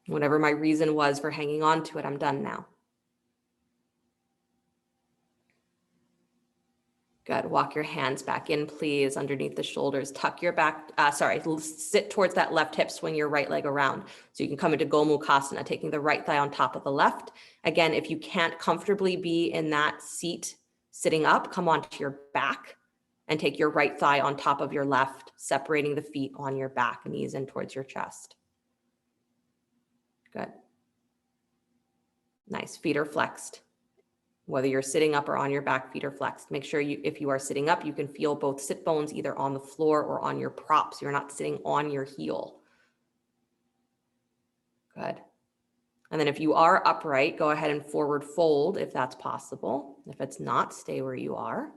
Whatever my reason was for hanging on to it, I'm done now. Good. Walk your hands back in, please, underneath the shoulders. Tuck your back, sit towards that left hip, swing your right leg around. So you can come into Gomukhasana, taking the right thigh on top of the left. Again, if you can't comfortably be in that seat sitting up, come onto your back and take your right thigh on top of your left, separating the feet on your back, knees in towards your chest. Good. Nice. Feet are flexed. Whether you're sitting up or on your back, feet are flexed. Make sure if you are sitting up, you can feel both sit bones either on the floor or on your props. You're not sitting on your heel. Good. And then if you are upright, go ahead and forward fold if that's possible. If it's not, stay where you are.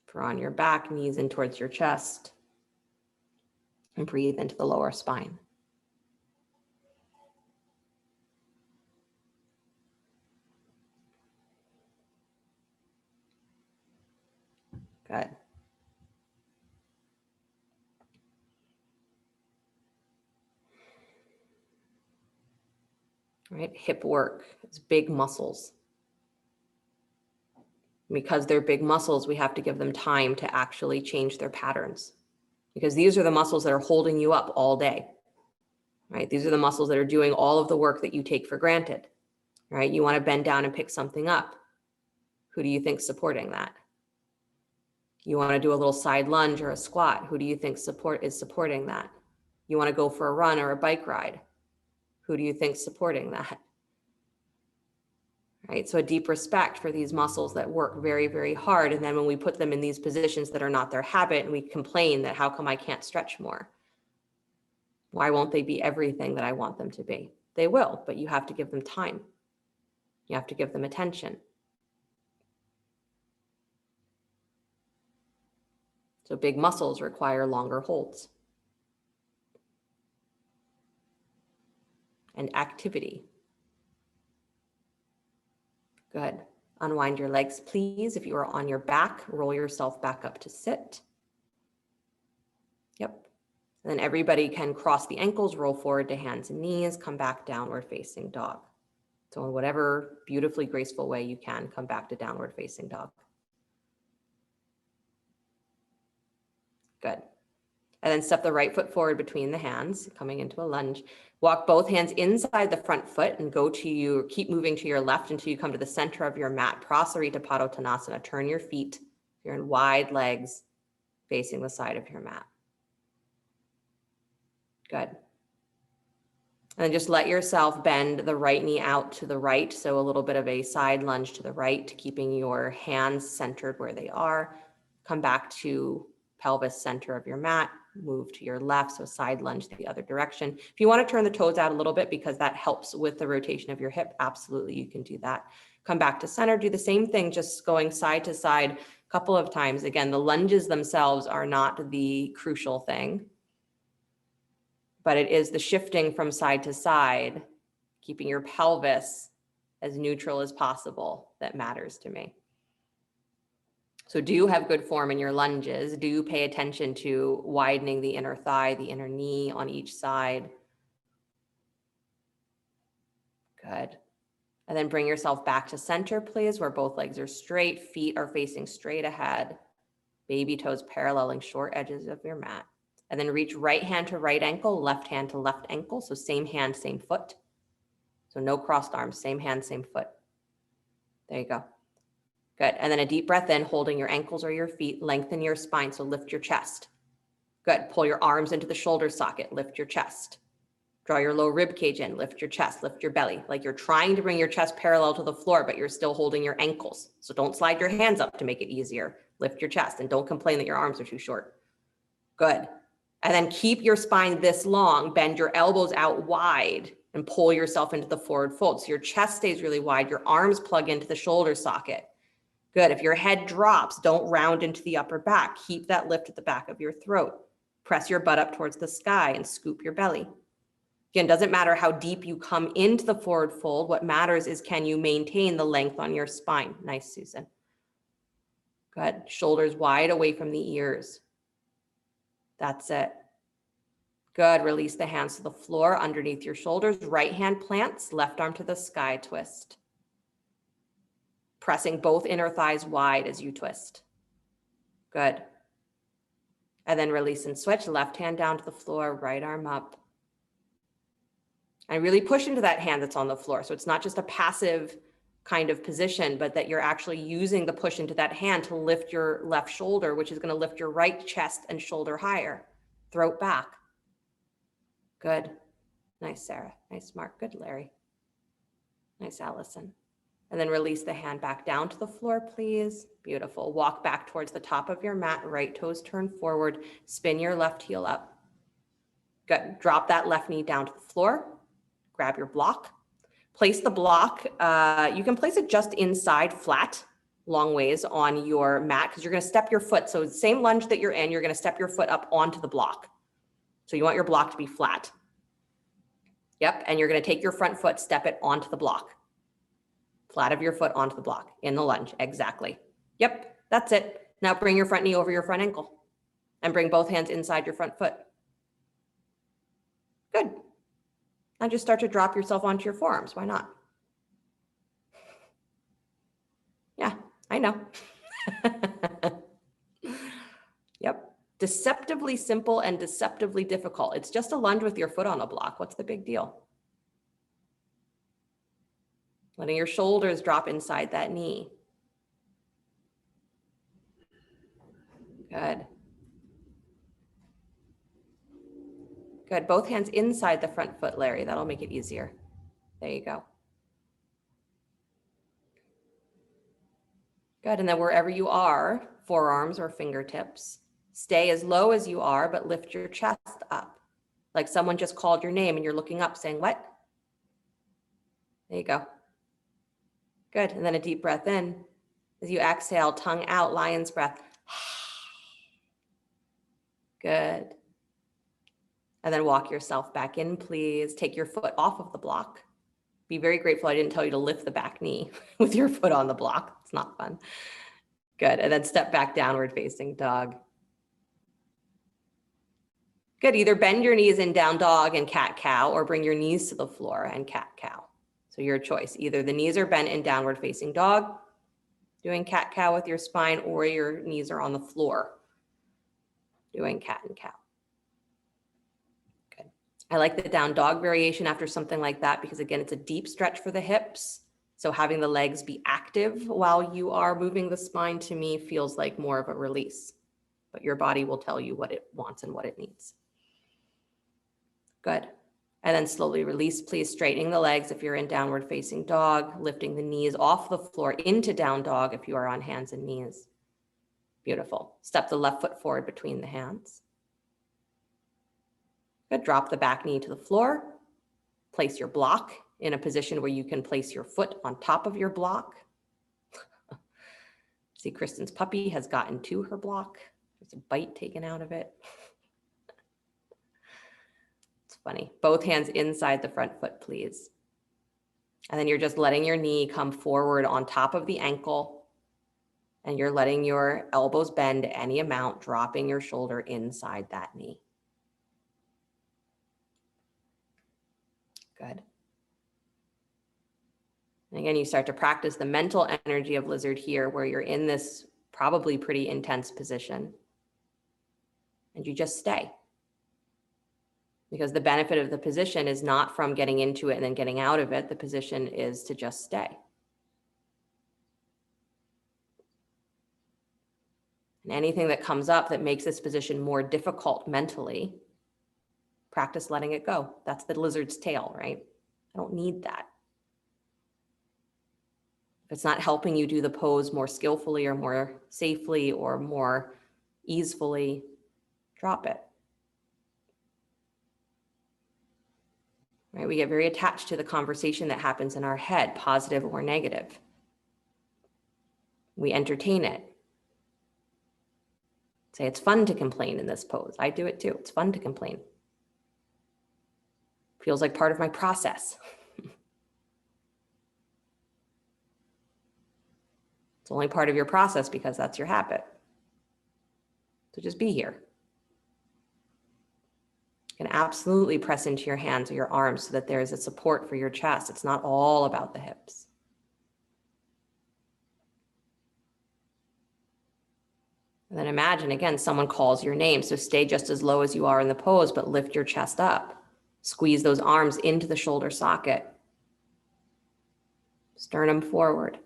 If you're on your back, knees in towards your chest. And breathe into the lower spine. Good. Right, hip work, it's big muscles. Because they're big muscles, we have to give them time to actually change their patterns. Because these are the muscles that are holding you up all day, right? These are the muscles that are doing all of the work that you take for granted, right? You want to bend down and pick something up. Who do you think's supporting that? You want to do a little side lunge or a squat. Who do you think is supporting that? You want to go for a run or a bike ride. Who do you think's supporting that? Right? So a deep respect for these muscles that work very, very hard. And then when we put them in these positions that are not their habit, and we complain that how come I can't stretch more? Why won't they be everything that I want them to be? They will, but you have to give them time. You have to give them attention. So big muscles require longer holds and activity. Good. Unwind your legs, please. If you are on your back, roll yourself back up to sit. Yep. And then everybody can cross the ankles, roll forward to hands and knees, come back downward facing dog. So in whatever beautifully graceful way you can, come back to downward facing dog. Good. And then step the right foot forward between the hands, coming into a lunge. Walk both hands inside the front foot and keep moving to your left until you come to the center of your mat. Prasarita Padottanasana. Turn your feet. You're in wide legs facing the side of your mat. Good. And then just let yourself bend the right knee out to the right. So a little bit of a side lunge to the right, keeping your hands centered where they are. Come back to pelvis center of your mat. Move to your left, so side lunge the other direction. If you want to turn the toes out a little bit because that helps with the rotation of your hip, absolutely you can do that. Come back to center, do the same thing, just going side to side a couple of times. Again, the lunges themselves are not the crucial thing, but it is the shifting from side to side, keeping your pelvis as neutral as possible that matters to me. So do have good form in your lunges. Do pay attention to widening the inner thigh, the inner knee on each side. Good. And then bring yourself back to center, please, where both legs are straight, feet are facing straight ahead, baby toes paralleling short edges of your mat. And then reach right hand to right ankle, left hand to left ankle. So same hand, same foot. So no crossed arms, same hand, same foot. There you go. Good. And then a deep breath in, holding your ankles or your feet, lengthen your spine. So lift your chest. Good. Pull your arms into the shoulder socket, lift your chest. Draw your low rib cage in, lift your chest, lift your belly. Like you're trying to bring your chest parallel to the floor, but you're still holding your ankles. So don't slide your hands up to make it easier. Lift your chest and don't complain that your arms are too short. Good. And then keep your spine this long, bend your elbows out wide and pull yourself into the forward fold. So your chest stays really wide, your arms plug into the shoulder socket. Good. If your head drops, don't round into the upper back. Keep that lift at the back of your throat. Press your butt up towards the sky and scoop your belly. Again, doesn't matter how deep you come into the forward fold. What matters is, can you maintain the length on your spine? Nice, Susan. Good. Shoulders wide away from the ears. That's it. Good. Release the hands to the floor underneath your shoulders. Right hand plants, left arm to the sky, twist. Pressing both inner thighs wide as you twist. Good. And then release and switch. Left hand down to the floor, right arm up. And really push into that hand that's on the floor. So it's not just a passive kind of position, but that you're actually using the push into that hand to lift your left shoulder, which is going to lift your right chest and shoulder higher. Throat back. Good. Nice, Sarah. Nice, Mark. Good, Larry. Nice, Allison. And then release the hand back down to the floor, please. Beautiful. Walk back towards the top of your mat. Right toes turn forward. Spin your left heel up. Good. Drop that left knee down to the floor. Grab your block. Place the block. You can place it just inside flat, long ways on your mat because you're going to step your foot. So the same lunge that you're in, you're going to step your foot up onto the block. So you want your block to be flat. Yep. And you're going to take your front foot, step it onto the block. Flat of your foot onto the block in the lunge. Exactly. Yep. That's it. Now bring your front knee over your front ankle and bring both hands inside your front foot. Good. Now just start to drop yourself onto your forearms. Why not? Yeah, I know. Yep. Deceptively simple and deceptively difficult. It's just a lunge with your foot on a block. What's the big deal? Letting your shoulders drop inside that knee. Good. Good. Both hands inside the front foot, Larry. That'll make it easier. There you go. Good. And then wherever you are, forearms or fingertips, stay as low as you are, but lift your chest up. Like someone just called your name and you're looking up saying, what? There you go. Good. And then a deep breath in. As you exhale, tongue out, lion's breath. Good. And then walk yourself back in, please. Take your foot off of the block. Be very grateful I didn't tell you to lift the back knee with your foot on the block. It's not fun. Good. And then step back, downward facing dog. Good. Either bend your knees in down dog and cat cow or bring your knees to the floor and cat cow. So your choice. Either the knees are bent in downward facing dog, doing cat cow with your spine, or your knees are on the floor, doing cat and cow. I like the down dog variation after something like that because again, it's a deep stretch for the hips. So having the legs be active while you are moving the spine to me feels like more of a release, but your body will tell you what it wants and what it needs. Good. And then slowly release, please, straightening the legs if you're in downward facing dog, lifting the knees off the floor into down dog if you are on hands and knees. Beautiful. Step the left foot forward between the hands. Good. Drop the back knee to the floor. Place your block in a position where you can place your foot on top of your block. See, Kristen's puppy has gotten to her block. There's a bite taken out of it. It's funny. Both hands inside the front foot, please. And then you're just letting your knee come forward on top of the ankle. And you're letting your elbows bend any amount, dropping your shoulder inside that knee. Good. And again, you start to practice the mental energy of lizard here, where you're in this probably pretty intense position. And you just stay. Because the benefit of the position is not from getting into it and then getting out of it. The position is to just stay. And anything that comes up that makes this position more difficult mentally, practice letting it go. That's the lizard's tail, right? I don't need that. If it's not helping you do the pose more skillfully or more safely or more easefully, drop it. Right? We get very attached to the conversation that happens in our head, positive or negative. We entertain it. Say it's fun to complain in this pose. I do it too. It's fun to complain. Feels like part of my process. It's only part of your process because that's your habit. So just be here. You can absolutely press into your hands or your arms so that there is a support for your chest. It's not all about the hips. And then imagine, again, someone calls your name. So stay just as low as you are in the pose, but lift your chest up. Squeeze those arms into the shoulder socket. Sternum forward.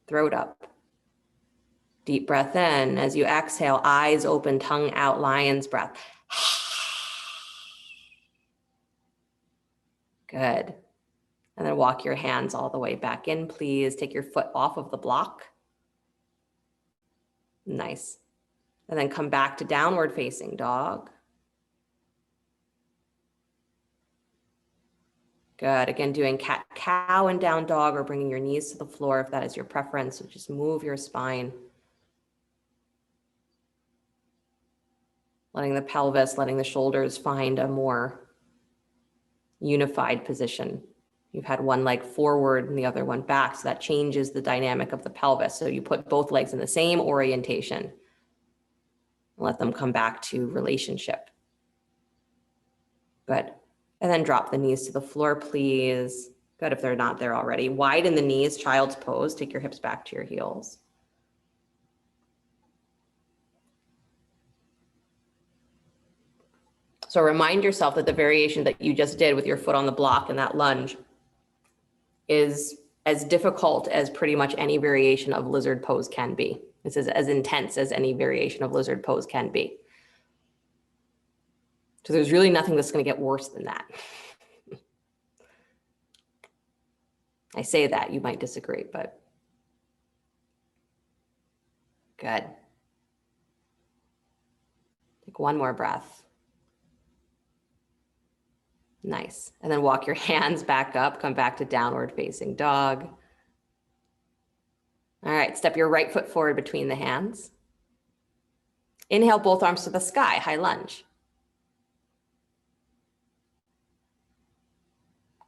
Throat up. Deep breath in. As you exhale, eyes open, tongue out, lion's breath. Good. And then walk your hands all the way back in, please. Take your foot off of the block. Nice. And then come back to downward facing dog. Good. Again, doing cat-cow and down dog, or bringing your knees to the floor if that is your preference. So just move your spine. Letting the pelvis, letting the shoulders find a more unified position. You've had one leg forward and the other one back, so that changes the dynamic of the pelvis. So you put both legs in the same orientation. Let them come back to relationship. Good. And then drop the knees to the floor, please. Good if they're not there already. Widen the knees, child's pose. Take your hips back to your heels. So remind yourself that the variation that you just did with your foot on the block in that lunge is as difficult as pretty much any variation of lizard pose can be. This is as intense as any variation of lizard pose can be. So there's really nothing that's going to get worse than that. I say that, you might disagree, but good. Take one more breath. Nice. And then walk your hands back up, come back to downward facing dog. All right, step your right foot forward between the hands. Inhale, both arms to the sky, high lunge.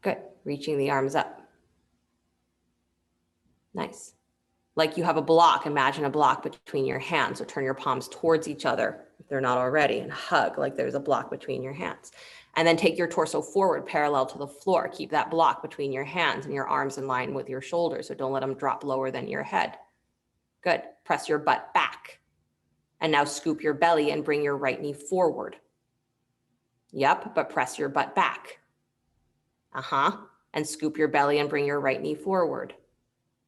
Good, reaching the arms up. Nice. Like you have a block, imagine a block between your hands. So turn your palms towards each other if they're not already, and hug like there's a block between your hands. And then take your torso forward parallel to the floor. Keep that block between your hands and your arms in line with your shoulders. So don't let them drop lower than your head. Good. Press your butt back. And now scoop your belly and bring your right knee forward. Yep, but press your butt back. And scoop your belly and bring your right knee forward.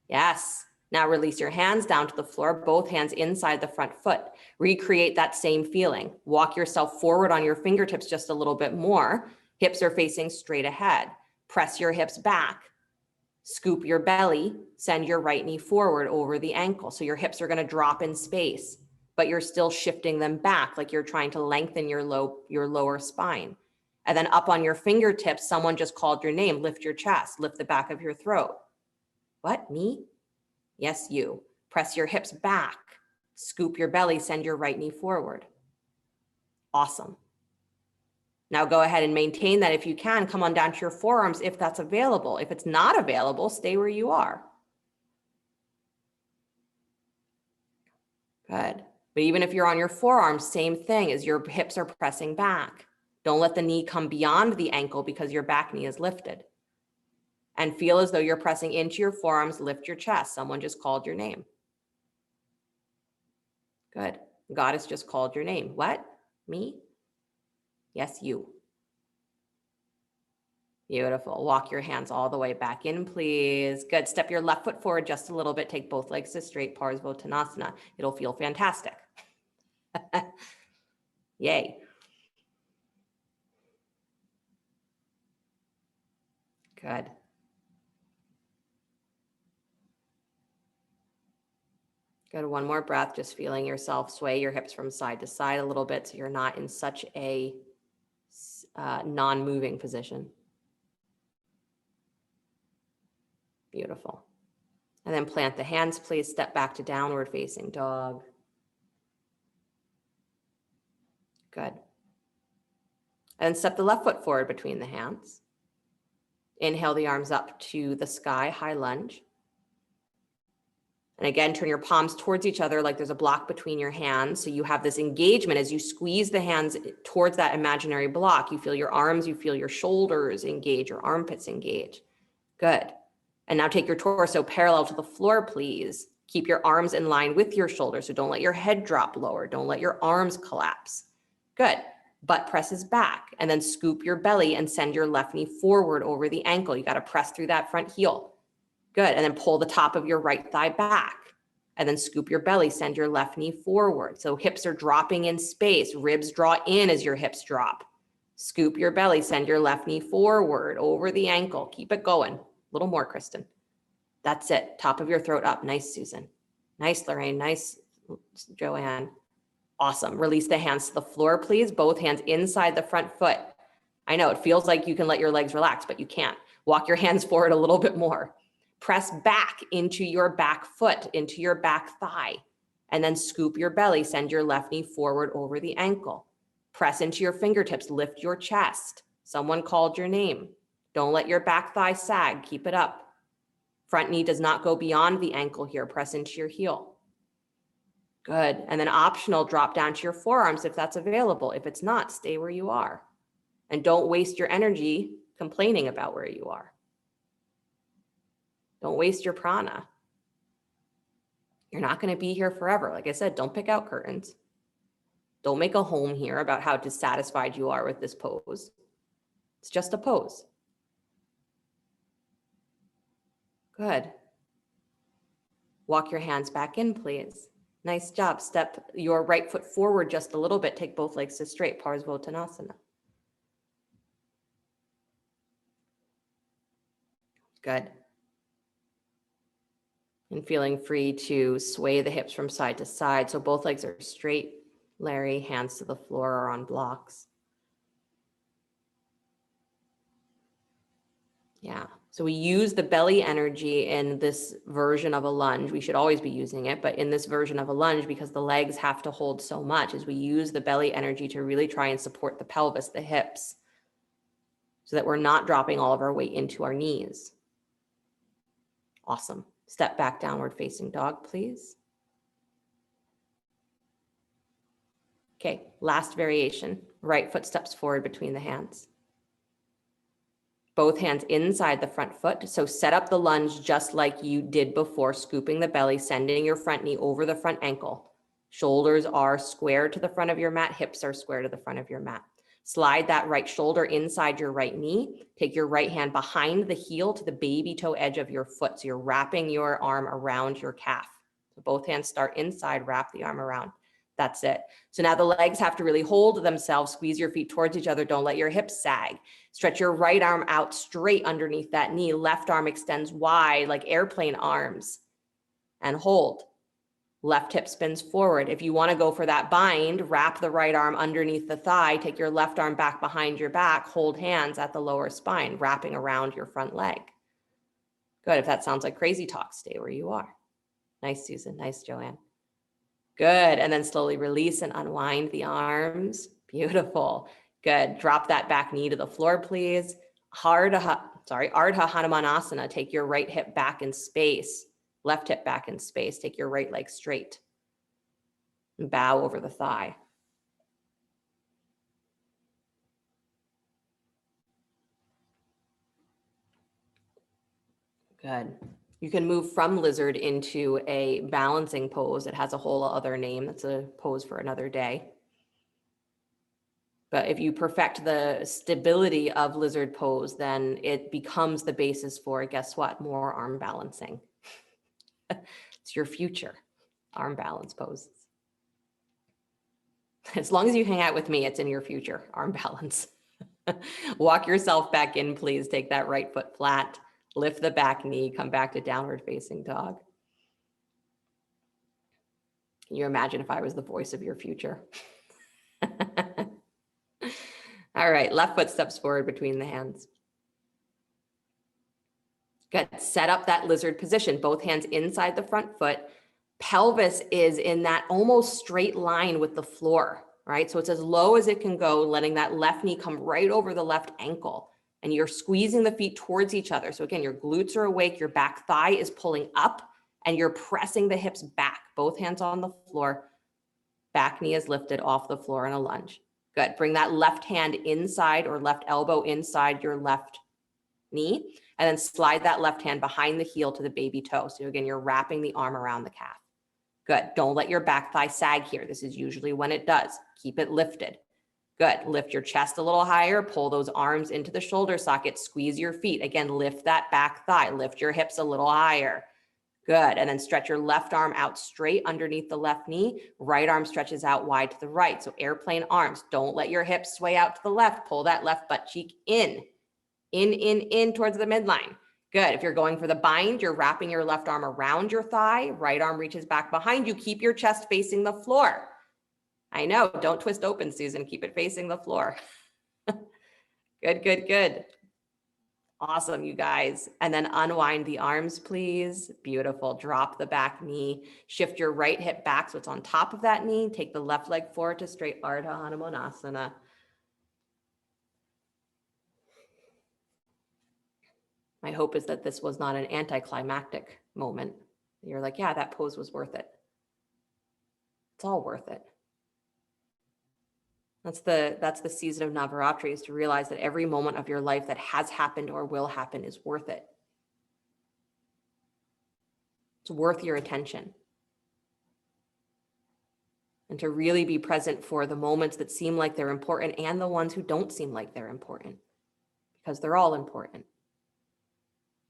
Yes. Now release your hands down to the floor, both hands inside the front foot. Recreate that same feeling. Walk yourself forward on your fingertips just a little bit more. Hips are facing straight ahead. Press your hips back. Scoop your belly. Send your right knee forward over the ankle. So your hips are going to drop in space, but you're still shifting them back like you're trying to lengthen your lower spine. And then up on your fingertips, someone just called your name. Lift your chest. Lift the back of your throat. What? Me? Yes, you. Press your hips back. Scoop your belly, send your right knee forward. Awesome. Now go ahead and maintain that if you can. Come on down to your forearms if that's available. If it's not available, stay where you are. Good. But even if you're on your forearms, same thing as your hips are pressing back. Don't let the knee come beyond the ankle because your back knee is lifted. And feel as though you're pressing into your forearms, lift your chest. Someone just called your name. Good. Goddess just called your name. What? Me? Yes, you. Beautiful. Walk your hands all the way back in, please. Good. Step your left foot forward just a little bit. Take both legs to straight Parsvottanasana. It'll feel fantastic. Yay. Good. Good. One more breath, just feeling yourself sway your hips from side to side a little bit so you're not in such a non-moving position. Beautiful. And then plant the hands, please. Step back to downward facing dog. Good. And step the left foot forward between the hands. Inhale the arms up to the sky, high lunge. And again, turn your palms towards each other like there's a block between your hands. So you have this engagement as you squeeze the hands towards that imaginary block. You feel your arms, you feel your shoulders engage, your armpits engage. Good. And now take your torso parallel to the floor, please. Keep your arms in line with your shoulders. So don't let your head drop lower. Don't let your arms collapse. Good. Butt presses back and then scoop your belly and send your left knee forward over the ankle. You got to press through that front heel. Good. And then pull the top of your right thigh back and then scoop your belly, send your left knee forward. So hips are dropping in space. Ribs draw in as your hips drop. Scoop your belly, send your left knee forward over the ankle. Keep it going. A little more, Kristen. That's it. Top of your throat up. Nice, Susan. Nice, Lorraine. Nice, Joanne. Awesome. Release the hands to the floor, please. Both hands inside the front foot. I know it feels like you can let your legs relax, but you can't. Walk your hands forward a little bit more. Press back into your back foot, into your back thigh, and then scoop your belly. Send your left knee forward over the ankle. Press into your fingertips, lift your chest. Someone called your name. Don't let your back thigh sag, keep it up. Front knee does not go beyond the ankle here. Press into your heel. Good. And then optional, drop down to your forearms if that's available. If it's not, stay where you are. And don't waste your energy complaining about where you are. Don't waste your prana. You're not going to be here forever. Like I said, don't pick out curtains. Don't make a home here about how dissatisfied you are with this pose. It's just a pose. Good. Walk your hands back in, please. Nice job. Step your right foot forward just a little bit. Take both legs to straight, Parsvottanasana. Good. And feeling free to sway the hips from side to side. So both legs are straight. Larry, hands to the floor or on blocks. Yeah. So we use the belly energy in this version of a lunge. We should always be using it, but in this version of a lunge, because the legs have to hold so much, is we use the belly energy to really try and support the pelvis, the hips, so that we're not dropping all of our weight into our knees. Awesome. Step back, downward facing dog, please. Okay, last variation. Right foot steps forward between the hands. Both hands inside the front foot. So set up the lunge just like you did before, scooping the belly, sending your front knee over the front ankle. Shoulders are square to the front of your mat. Hips are square to the front of your mat. Slide that right shoulder inside your right knee. Take your right hand behind the heel to the baby toe edge of your foot. So you're wrapping your arm around your calf. So both hands start inside, wrap the arm around. That's it. So now the legs have to really hold themselves, squeeze your feet towards each other. Don't let your hips sag. Stretch your right arm out straight underneath that knee. Left arm extends wide like airplane arms and hold. Left hip spins forward. If you want to go for that bind, wrap the right arm underneath the thigh, take your left arm back behind your back, hold hands at the lower spine, wrapping around your front leg. Good. If that sounds like crazy talk, stay where you are. Nice, Susan. Nice, Joanne. Good. And then slowly release and unwind the arms. Beautiful. Good. Drop that back knee to the floor, please. Ardha Hanumanasana. Take your right hip back in space. Left hip back in space. Take your right leg straight. And bow over the thigh. Good. You can move from lizard into a balancing pose. It has a whole other name. That's a pose for another day. But if you perfect the stability of lizard pose, then it becomes the basis for, guess what? More arm balancing. It's your future, arm balance poses. As long as you hang out with me, it's in your future, arm balance. Walk yourself back in, please. Take that right foot flat. Lift the back knee, come back to downward facing dog. Can you imagine if I was the voice of your future? All right, left foot steps forward between the hands. Good, set up that lizard position, both hands inside the front foot. Pelvis is in that almost straight line with the floor, right? So it's as low as it can go, letting that left knee come right over the left ankle. And you're squeezing the feet towards each other. So again, your glutes are awake, your back thigh is pulling up, and you're pressing the hips back, both hands on the floor. Back knee is lifted off the floor in a lunge. Good. Bring that left hand inside or left elbow inside your left knee, and then slide that left hand behind the heel to the baby toe. So again, you're wrapping the arm around the calf. Good. Don't let your back thigh sag here. This is usually when it does. Keep it lifted. Good. Lift your chest a little higher. Pull those arms into the shoulder socket. Squeeze your feet. Again, lift that back thigh. Lift your hips a little higher. Good. And then stretch your left arm out straight underneath the left knee. Right arm stretches out wide to the right. So airplane arms. Don't let your hips sway out to the left. Pull that left butt cheek in towards the midline. Good. If you're going for the bind, you're wrapping your left arm around your thigh. Right arm reaches back behind you. Keep your chest facing the floor. I know. Don't twist open, Susan. Keep it facing the floor. Good, good, good. Awesome, you guys. And then unwind the arms, please. Beautiful. Drop the back knee. Shift your right hip back so it's on top of that knee. Take the left leg forward to straight Ardha Hanumanasana. My hope is that this was not an anticlimactic moment. You're like, yeah, that pose was worth it. It's all worth it. That's the season of Navaratri, is to realize that every moment of your life that has happened or will happen is worth it. It's worth your attention. And to really be present for the moments that seem like they're important and the ones who don't seem like they're important, because they're all important.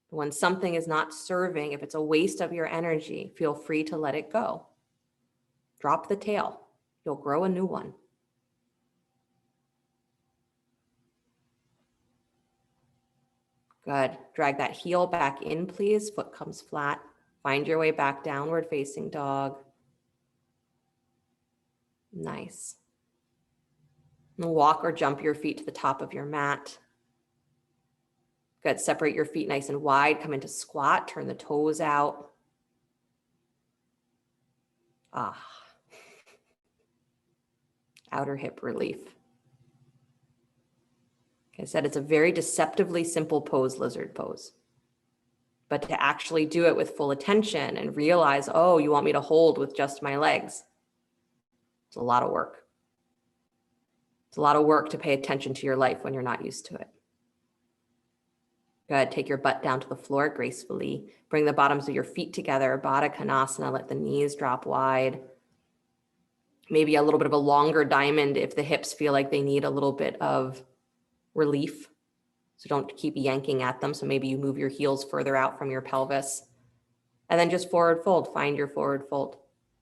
When something is not serving, if it's a waste of your energy, feel free to let it go. Drop the tail. You'll grow a new one. Good. Drag that heel back in, please. Foot comes flat. Find your way back, downward facing dog. Nice. And walk or jump your feet to the top of your mat. Good. Separate your feet nice and wide. Come into squat. Turn the toes out. Outer hip relief. Like I said, it's a very deceptively simple pose, lizard pose. But to actually do it with full attention and realize, oh, you want me to hold with just my legs. It's a lot of work. It's a lot of work to pay attention to your life when you're not used to it. Good. Take your butt down to the floor gracefully. Bring the bottoms of your feet together. Baddha Konasana. Let the knees drop wide. Maybe a little bit of a longer diamond if the hips feel like they need a little bit of relief. So don't keep yanking at them. So maybe you move your heels further out from your pelvis. And then just forward fold. Find your forward fold.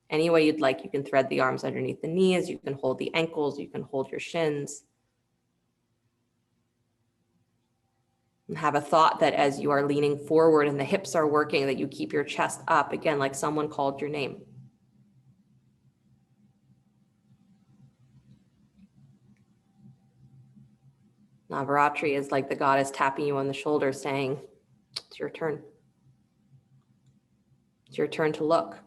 Any way you'd like. You can thread the arms underneath the knees. You can hold the ankles. You can hold your shins. And have a thought that as you are leaning forward and the hips are working, that you keep your chest up, again, like someone called your name. Navaratri is like the goddess tapping you on the shoulder saying, it's your turn. It's your turn to look.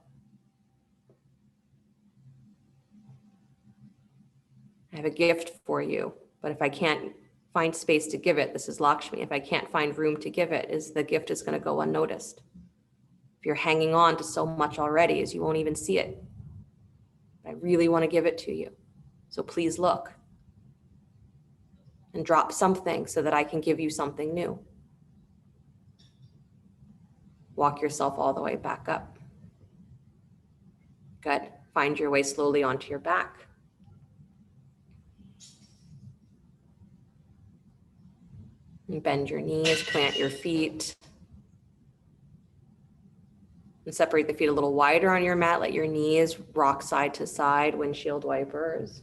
I have a gift for you, but if I can't find space to give it, this is Lakshmi. If I can't find room to give it, the gift is going to go unnoticed. If you're hanging on to so much already, you won't even see it. I really want to give it to you. So please look and drop something so that I can give you something new. Walk yourself all the way back up. Good. Find your way slowly onto your back. And bend your knees, plant your feet. And separate the feet a little wider on your mat. Let your knees rock side to side, windshield wipers.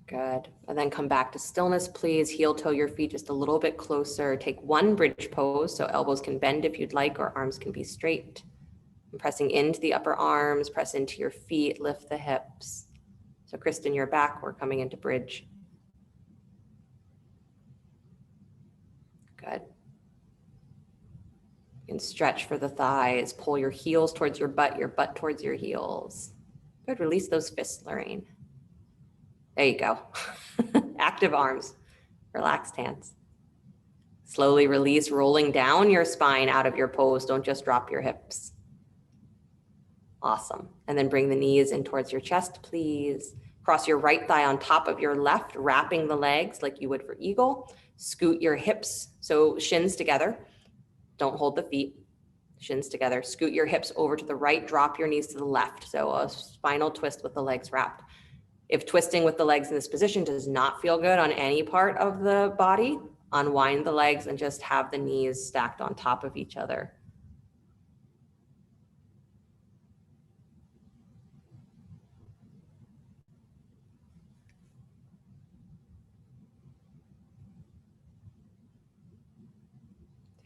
Good. And then come back to stillness, please. Heel toe your feet just a little bit closer. Take one bridge pose, so elbows can bend if you'd like, or arms can be straight. And pressing into the upper arms, press into your feet, lift the hips. So Kristen, you're back. We're coming into bridge. Good. You can stretch for the thighs. Pull your heels towards your butt towards your heels. Good. Release those fists, Lorraine. There you go. Active arms, relaxed hands. Slowly release, rolling down your spine out of your pose. Don't just drop your hips. Awesome. And then bring the knees in towards your chest, please. Cross your right thigh on top of your left, wrapping the legs like you would for eagle. Scoot your hips, so shins together. Don't hold the feet, shins together. Scoot your hips over to the right, drop your knees to the left. So a spinal twist with the legs wrapped. If twisting with the legs in this position does not feel good on any part of the body, unwind the legs and just have the knees stacked on top of each other.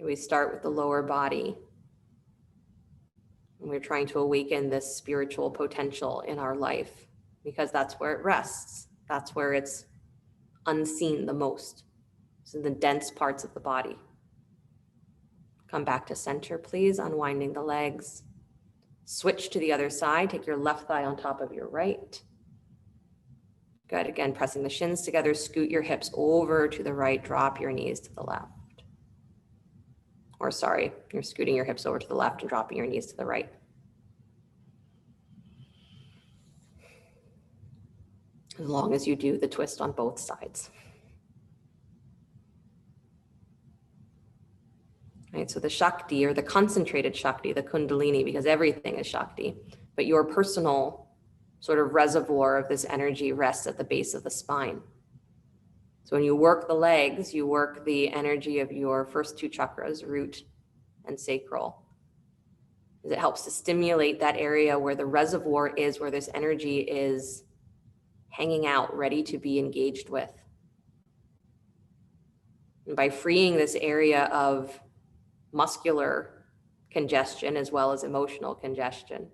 We start with the lower body. And we're trying to awaken this spiritual potential in our life because that's where it rests. That's where it's unseen the most. It's in the dense parts of the body. Come back to center, please, unwinding the legs. Switch to the other side. Take your left thigh on top of your right. Good. Again, pressing the shins together. Scoot your hips over to the right. Drop your knees to the left. Or sorry, you're scooting your hips over to the left and dropping your knees to the right. As long as you do the twist on both sides. Right, so the Shakti, or the concentrated Shakti, the Kundalini, because everything is Shakti, but your personal sort of reservoir of this energy rests at the base of the spine. So when you work the legs, you work the energy of your first two chakras, root and sacral. It helps to stimulate that area where the reservoir is, where this energy is hanging out, ready to be engaged with. And by freeing this area of muscular congestion as well as emotional congestion,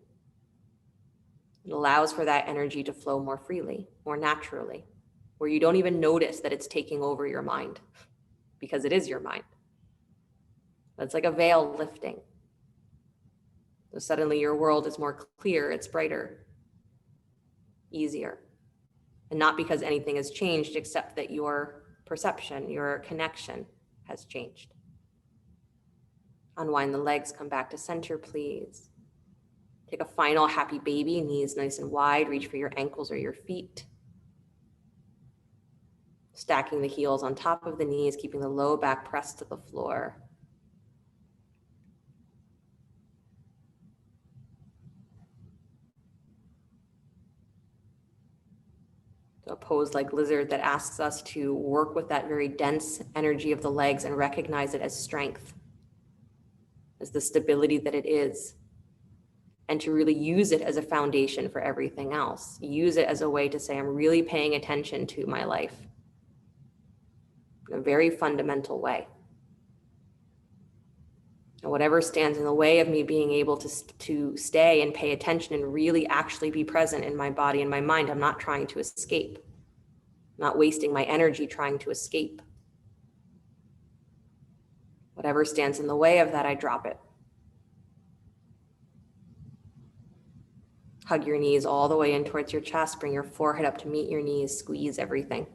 it allows for that energy to flow more freely, more naturally, where you don't even notice that it's taking over your mind, because it is your mind. It's like a veil lifting. So suddenly your world is more clear, it's brighter, easier. And not because anything has changed, except that your perception, your connection has changed. Unwind the legs, come back to center, please. Take a final happy baby, knees nice and wide, reach for your ankles or your feet. Stacking the heels on top of the knees, keeping the low back pressed to the floor. So a pose like lizard that asks us to work with that very dense energy of the legs and recognize it as strength, as the stability that it is, and to really use it as a foundation for everything else. Use it as a way to say, I'm really paying attention to my life in a very fundamental way. And whatever stands in the way of me being able to stay and pay attention and really actually be present in my body and my mind, I'm not trying to escape. I'm not wasting my energy trying to escape. Whatever stands in the way of that, I drop it. Hug your knees all the way in towards your chest. Bring your forehead up to meet your knees. Squeeze everything.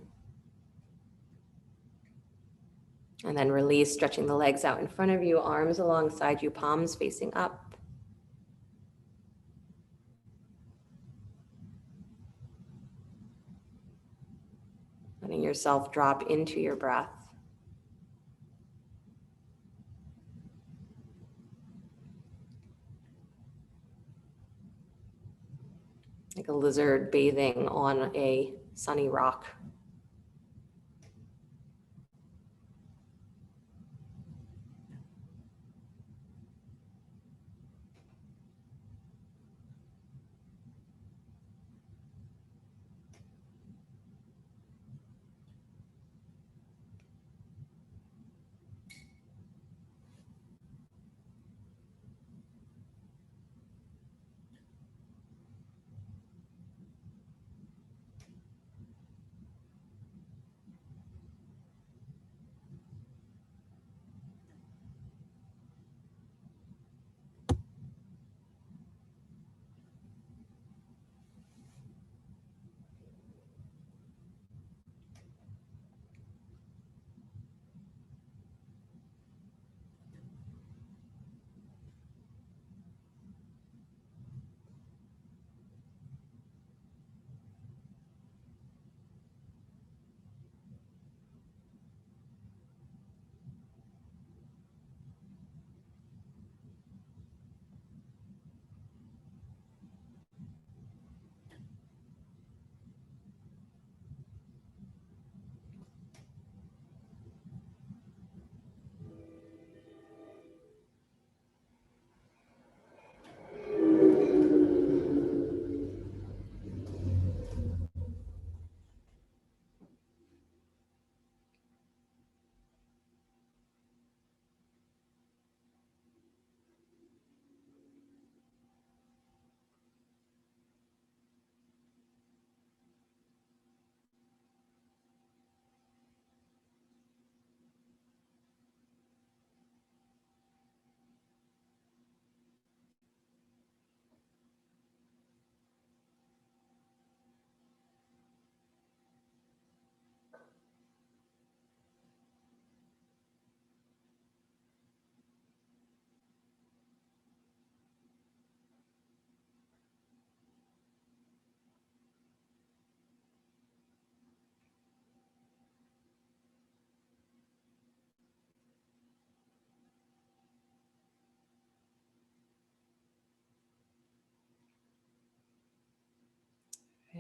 And then release, stretching the legs out in front of you, arms alongside you, palms facing up. Letting yourself drop into your breath. Like a lizard bathing on a sunny rock.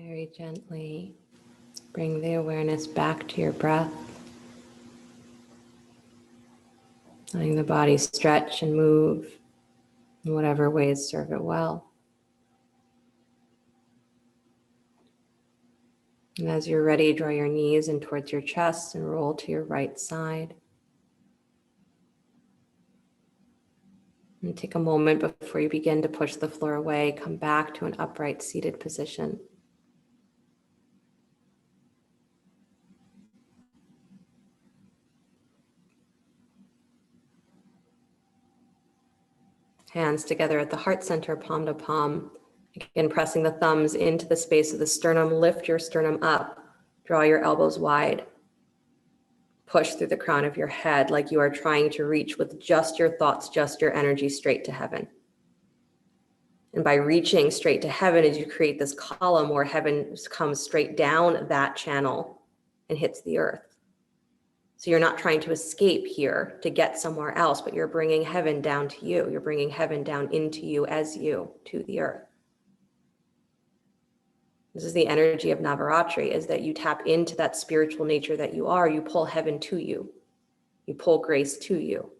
Very gently bring the awareness back to your breath. Letting the body stretch and move in whatever ways serve it well. And as you're ready, draw your knees in towards your chest and roll to your right side. And take a moment before you begin to push the floor away. Come back to an upright seated position. Hands together at the heart center, palm to palm. Again, pressing the thumbs into the space of the sternum. Lift your sternum up. Draw your elbows wide. Push through the crown of your head like you are trying to reach with just your thoughts, just your energy straight to heaven. And by reaching straight to heaven, as you create this column where heaven comes straight down that channel and hits the earth. So you're not trying to escape here to get somewhere else, but you're bringing heaven down to you. You're bringing heaven down into you as you to the earth. This is the energy of Navaratri, is that you tap into that spiritual nature that you are. You pull heaven to you. You pull grace to you.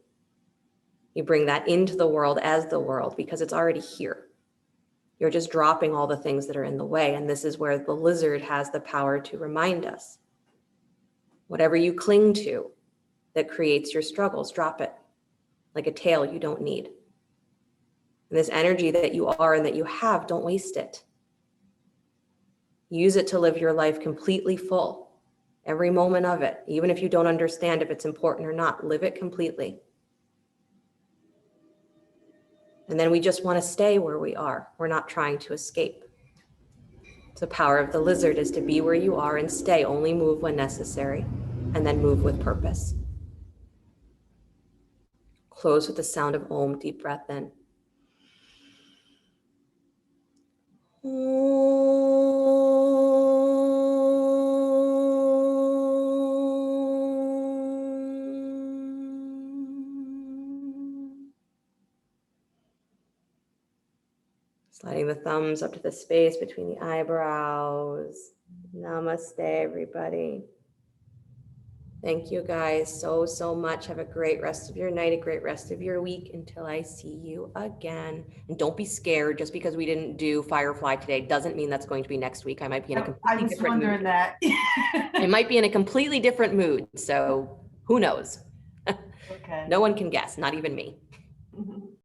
You bring that into the world as the world because it's already here. You're just dropping all the things that are in the way. And this is where the lizard has the power to remind us. Whatever you cling to that creates your struggles, drop it. Like a tail you don't need. And this energy that you are and that you have, don't waste it. Use it to live your life completely full. Every moment of it, even if you don't understand if it's important or not, live it completely. And then we just want to stay where we are. We're not trying to escape. The power of the lizard is to be where you are and stay, only move when necessary, and then move with purpose. Close with the sound of Om, deep breath in. Sliding the thumbs up to the space between the eyebrows. Namaste, everybody. Thank you guys so much. Have a great rest of your night, a great rest of your week until I see you again. And don't be scared. Just because we didn't do Firefly today doesn't mean that's going to be next week. I might be in a completely different mood. I was wondering that. I might be in a completely different mood. So who knows? Okay. No one can guess, not even me.